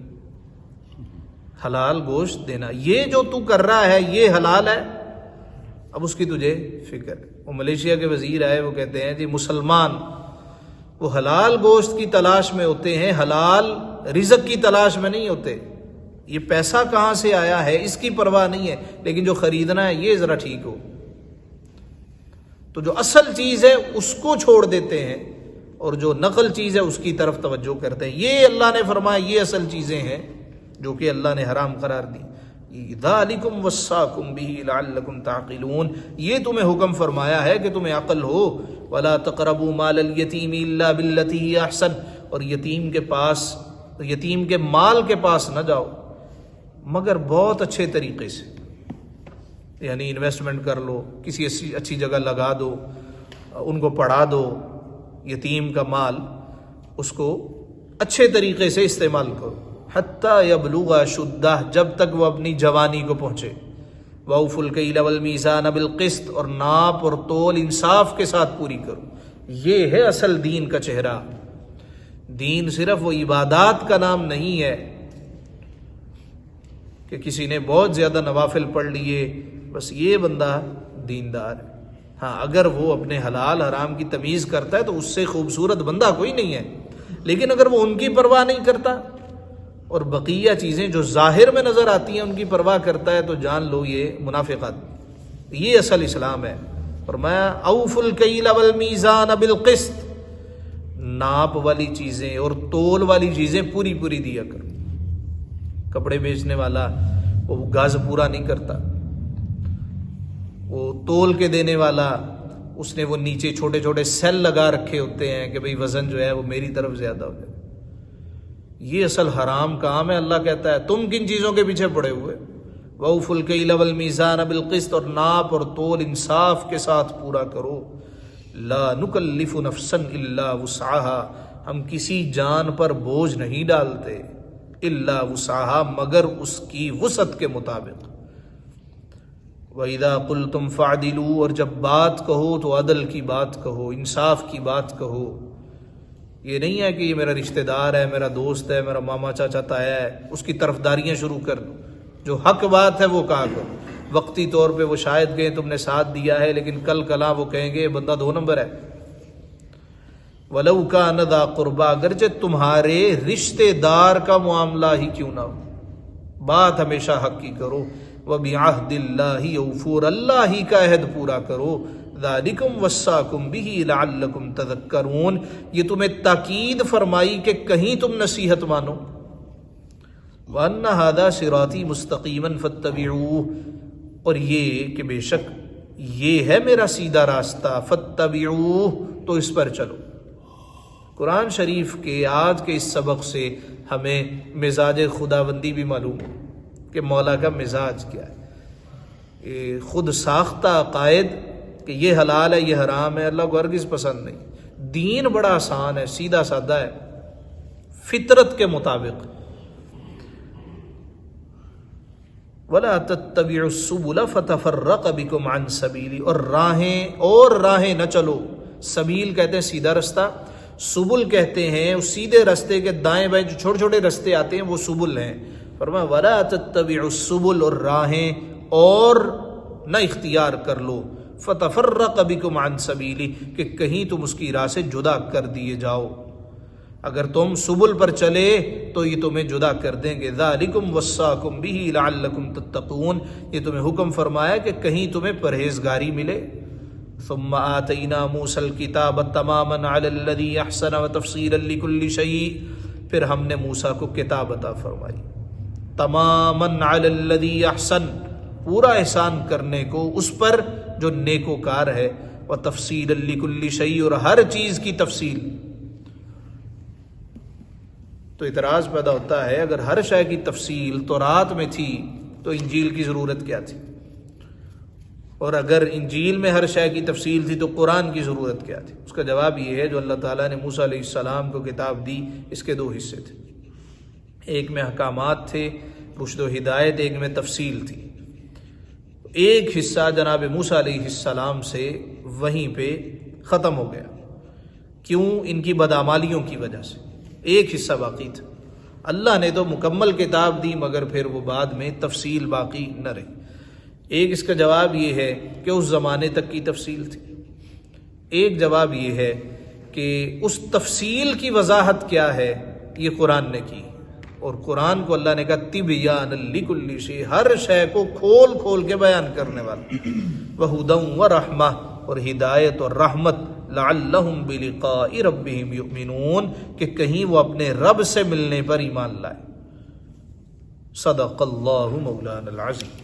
حلال گوشت دینا، یہ جو تو کر رہا ہے یہ حلال ہے. اب اس کی تجھے فکر ہے. وہ ملیشیا کے وزیر آئے، وہ کہتے ہیں جی مسلمان وہ حلال گوشت کی تلاش میں ہوتے ہیں، حلال رزق کی تلاش میں نہیں ہوتے. یہ پیسہ کہاں سے آیا ہے اس کی پرواہ نہیں ہے، لیکن جو خریدنا ہے یہ ذرا ٹھیک ہو. تو جو اصل چیز ہے اس کو چھوڑ دیتے ہیں، اور جو نقل چیز ہے اس کی طرف توجہ کرتے ہیں. یہ اللہ نے فرمایا یہ اصل چیزیں ہیں جو کہ اللہ نے حرام قرار دی. ذَلِكُمْ وَصَّاكُمْ بِهِ لَعَلَّكُمْ تَعْقِلُونَ، یہ تمہیں حکم فرمایا ہے کہ تمہیں عقل ہو. وَلَا تَقْرَبُوا مَالَ الْيَتِيمِ إِلَّا بِالَّتِي هِيَ أَحْسَنُ، اور یتیم کے مال کے پاس نہ جاؤ مگر بہت اچھے طریقے سے. یعنی انویسٹمنٹ کر لو، کسی اچھی جگہ لگا دو، ان کو پڑھا دو. یتیم کا مال اس کو اچھے طریقے سے استعمال کرو. حتیٰ یبلغ اشدہ، جب تک وہ اپنی جوانی کو پہنچے. وَأَوْفُوا الْكَيْلَ وَالْمِيزَانَ بِالْقِسْطِ، اور ناپ اور تول انصاف کے ساتھ پوری کرو. یہ ہے اصل دین کا چہرہ. دین صرف وہ عبادات کا نام نہیں ہے، کہ کسی نے بہت زیادہ نوافل پڑھ لیے بس یہ بندہ دیندار ہے۔ ہاں اگر وہ اپنے حلال حرام کی تمیز کرتا ہے تو اس سے خوبصورت بندہ کوئی نہیں ہے، لیکن اگر وہ ان کی پرواہ نہیں کرتا اور بقیہ چیزیں جو ظاہر میں نظر آتی ہیں ان کی پرواہ کرتا ہے تو جان لو یہ منافقت، یہ اصل اسلام ہے۔ فرمایا اوفوا الکیل والمیزان بالقسط، ناپ والی چیزیں اور تول والی چیزیں پوری پوری دیا کرو۔ کپڑے بیچنے والا وہ گز پورا نہیں کرتا، وہ تول کے دینے والا اس نے وہ نیچے چھوٹے چھوٹے سیل لگا رکھے ہوتے ہیں کہ بھئی وزن جو ہے وہ میری طرف زیادہ ہو جائے۔ یہ اصل حرام کام ہے۔ اللہ کہتا ہے تم کن چیزوں کے پیچھے پڑے ہوئے؟ وَأَوْفُوا الْكَيْلَ وَالْمِيزَانَ بِالْقِسْطِ، اور ناپ اور تول انصاف کے ساتھ پورا کرو۔ لا نکلف نفسا الا وسعها، ہم کسی جان پر بوجھ نہیں ڈالتے الا وسعها، مگر اس کی وسعت کے مطابق۔ وَإِذَا قُلْتُمْ فَاعْدِلُوا، اور جب بات کہو تو عدل کی بات کہو، انصاف کی بات کہو۔ یہ نہیں ہے کہ یہ میرا رشتہ دار ہے، میرا دوست ہے، میرا ماما چاچا تایا ہے، اس کی طرفداریاں شروع کر دو۔ جو حق بات ہے وہ کہا کرو۔ وقتی طور پہ وہ شاید کہیں تم نے ساتھ دیا ہے، لیکن کل کلا وہ کہیں گے یہ بندہ 2 نمبر ہے۔ وَلَوْ كَانَ ذَا قُرْبَىٰ، اگرچہ تمہارے رشتہ دار کا معاملہ ہی کیوں نہ ہو، بات ہمیشہ حق کی کرو۔ وَبِعَهْدِ اللَّهِ أَوْفُوا، اللہ ہی کا عہد پورا کرو۔ ذَلِكُمْ وَصَّاكُمْ بِهِ لَعَلَّكُمْ تَذَكَّرُونَ، یہ تمہیں تاکید فرمائی کہ کہیں تم نصیحت مانو۔ وَأَنَّ هَذَا صِرَاطِي مُسْتَقِيمًا فَاتَّبِعُوهُ، اور یہ کہ بے شک یہ ہے میرا سیدھا راستہ، فَاتَّبِعُوهُ، تو اس پر چلو۔ قرآن شریف کے آج کے اس سبق سے ہمیں مزاج خداوندی بھی معلوم ہے کہ مولا کا مزاج کیا ہے۔ یہ خود ساختہ عقائد کہ یہ حلال ہے یہ حرام ہے اللہ کو ہرگز پسند نہیں۔ دین بڑا آسان ہے، سیدھا سادہ ہے، فطرت کے مطابق۔ وَلَا تَتَّبِعُوا السُّبُلَ فَتَفَرَّقَ بِكُمْ عَنْ سَبِيلِهِ، اور راہیں نہ چلو۔ سبیل کہتے ہیں سیدھا رستہ، سبل کہتے ہیں اس سیدھے رستے کے دائیں بائیں جو چھوٹے چھوٹے رستے آتے ہیں وہ سبل ہیں۔ فرمایا وَلَا تَتَّبِعُوا السُّبُلَ، اور راہیں اور نہ اختیار کر لو، فَتَفَرَّقَ بِكُمْ عَنْ سَبِيلِهِ، کہ کہیں تم اس کی راہ سے جدا کر دیے جاؤ۔ اگر تم سبل پر چلے تو یہ تمہیں جدا کر دیں گے۔ ذَلِكُمْ وَصَّاكُمْ بِهِ لَعَلَّكُمْ تَتَّقُونَ، یہ تمہیں حکم فرمایا کہ کہیں تمہیں پرہیزگاری ملے۔ ثم آتینا موسیٰ الکتاب تماما علی الذی احسن وتفصیلا لکل شیء، پھر ہم نے موسیٰ کو کتاب عطا فرمائی تماما علی الذی احسن، پورا احسان کرنے کو اس پر جو نیکوکار ہے، وتفصیلا لکل شیء، اور ہر چیز کی تفصیل۔ تو اعتراض پیدا ہوتا ہے اگر ہر شے کی تفصیل تورات میں تھی تو انجیل کی ضرورت کیا تھی، اور اگر انجیل میں ہر شے کی تفصیل تھی تو قرآن کی ضرورت کیا تھی؟ اس کا جواب یہ ہے جو اللہ تعالیٰ نے موسیٰ علیہ السلام کو کتاب دی اس کے 2 حصے تھے، ایک میں احکامات تھے رشد و ہدایت، ایک میں تفصیل تھی۔ ایک حصہ جناب موسیٰ علیہ السلام سے وہیں پہ ختم ہو گیا، کیوں؟ ان کی بدعمالیوں کی وجہ سے۔ ایک حصہ باقی تھا، اللہ نے تو مکمل کتاب دی مگر پھر وہ بعد میں تفصیل باقی نہ رہی۔ ایک اس کا جواب یہ ہے کہ اس زمانے تک کی تفصیل تھی، ایک جواب یہ ہے کہ اس تفصیل کی وضاحت کیا ہے یہ قرآن نے کی، اور قرآن کو اللہ نے کہا تبیان لکل شیء، ہر شے کو کھول کھول کے بیان کرنے والا، وہدی ورحمہ، اور ہدایت اور رحمت، لعلہم بلقاء ربہم یؤمنون، کہ کہیں وہ اپنے رب سے ملنے پر ایمان لائے۔ صدق اللہ مولانا العظیم۔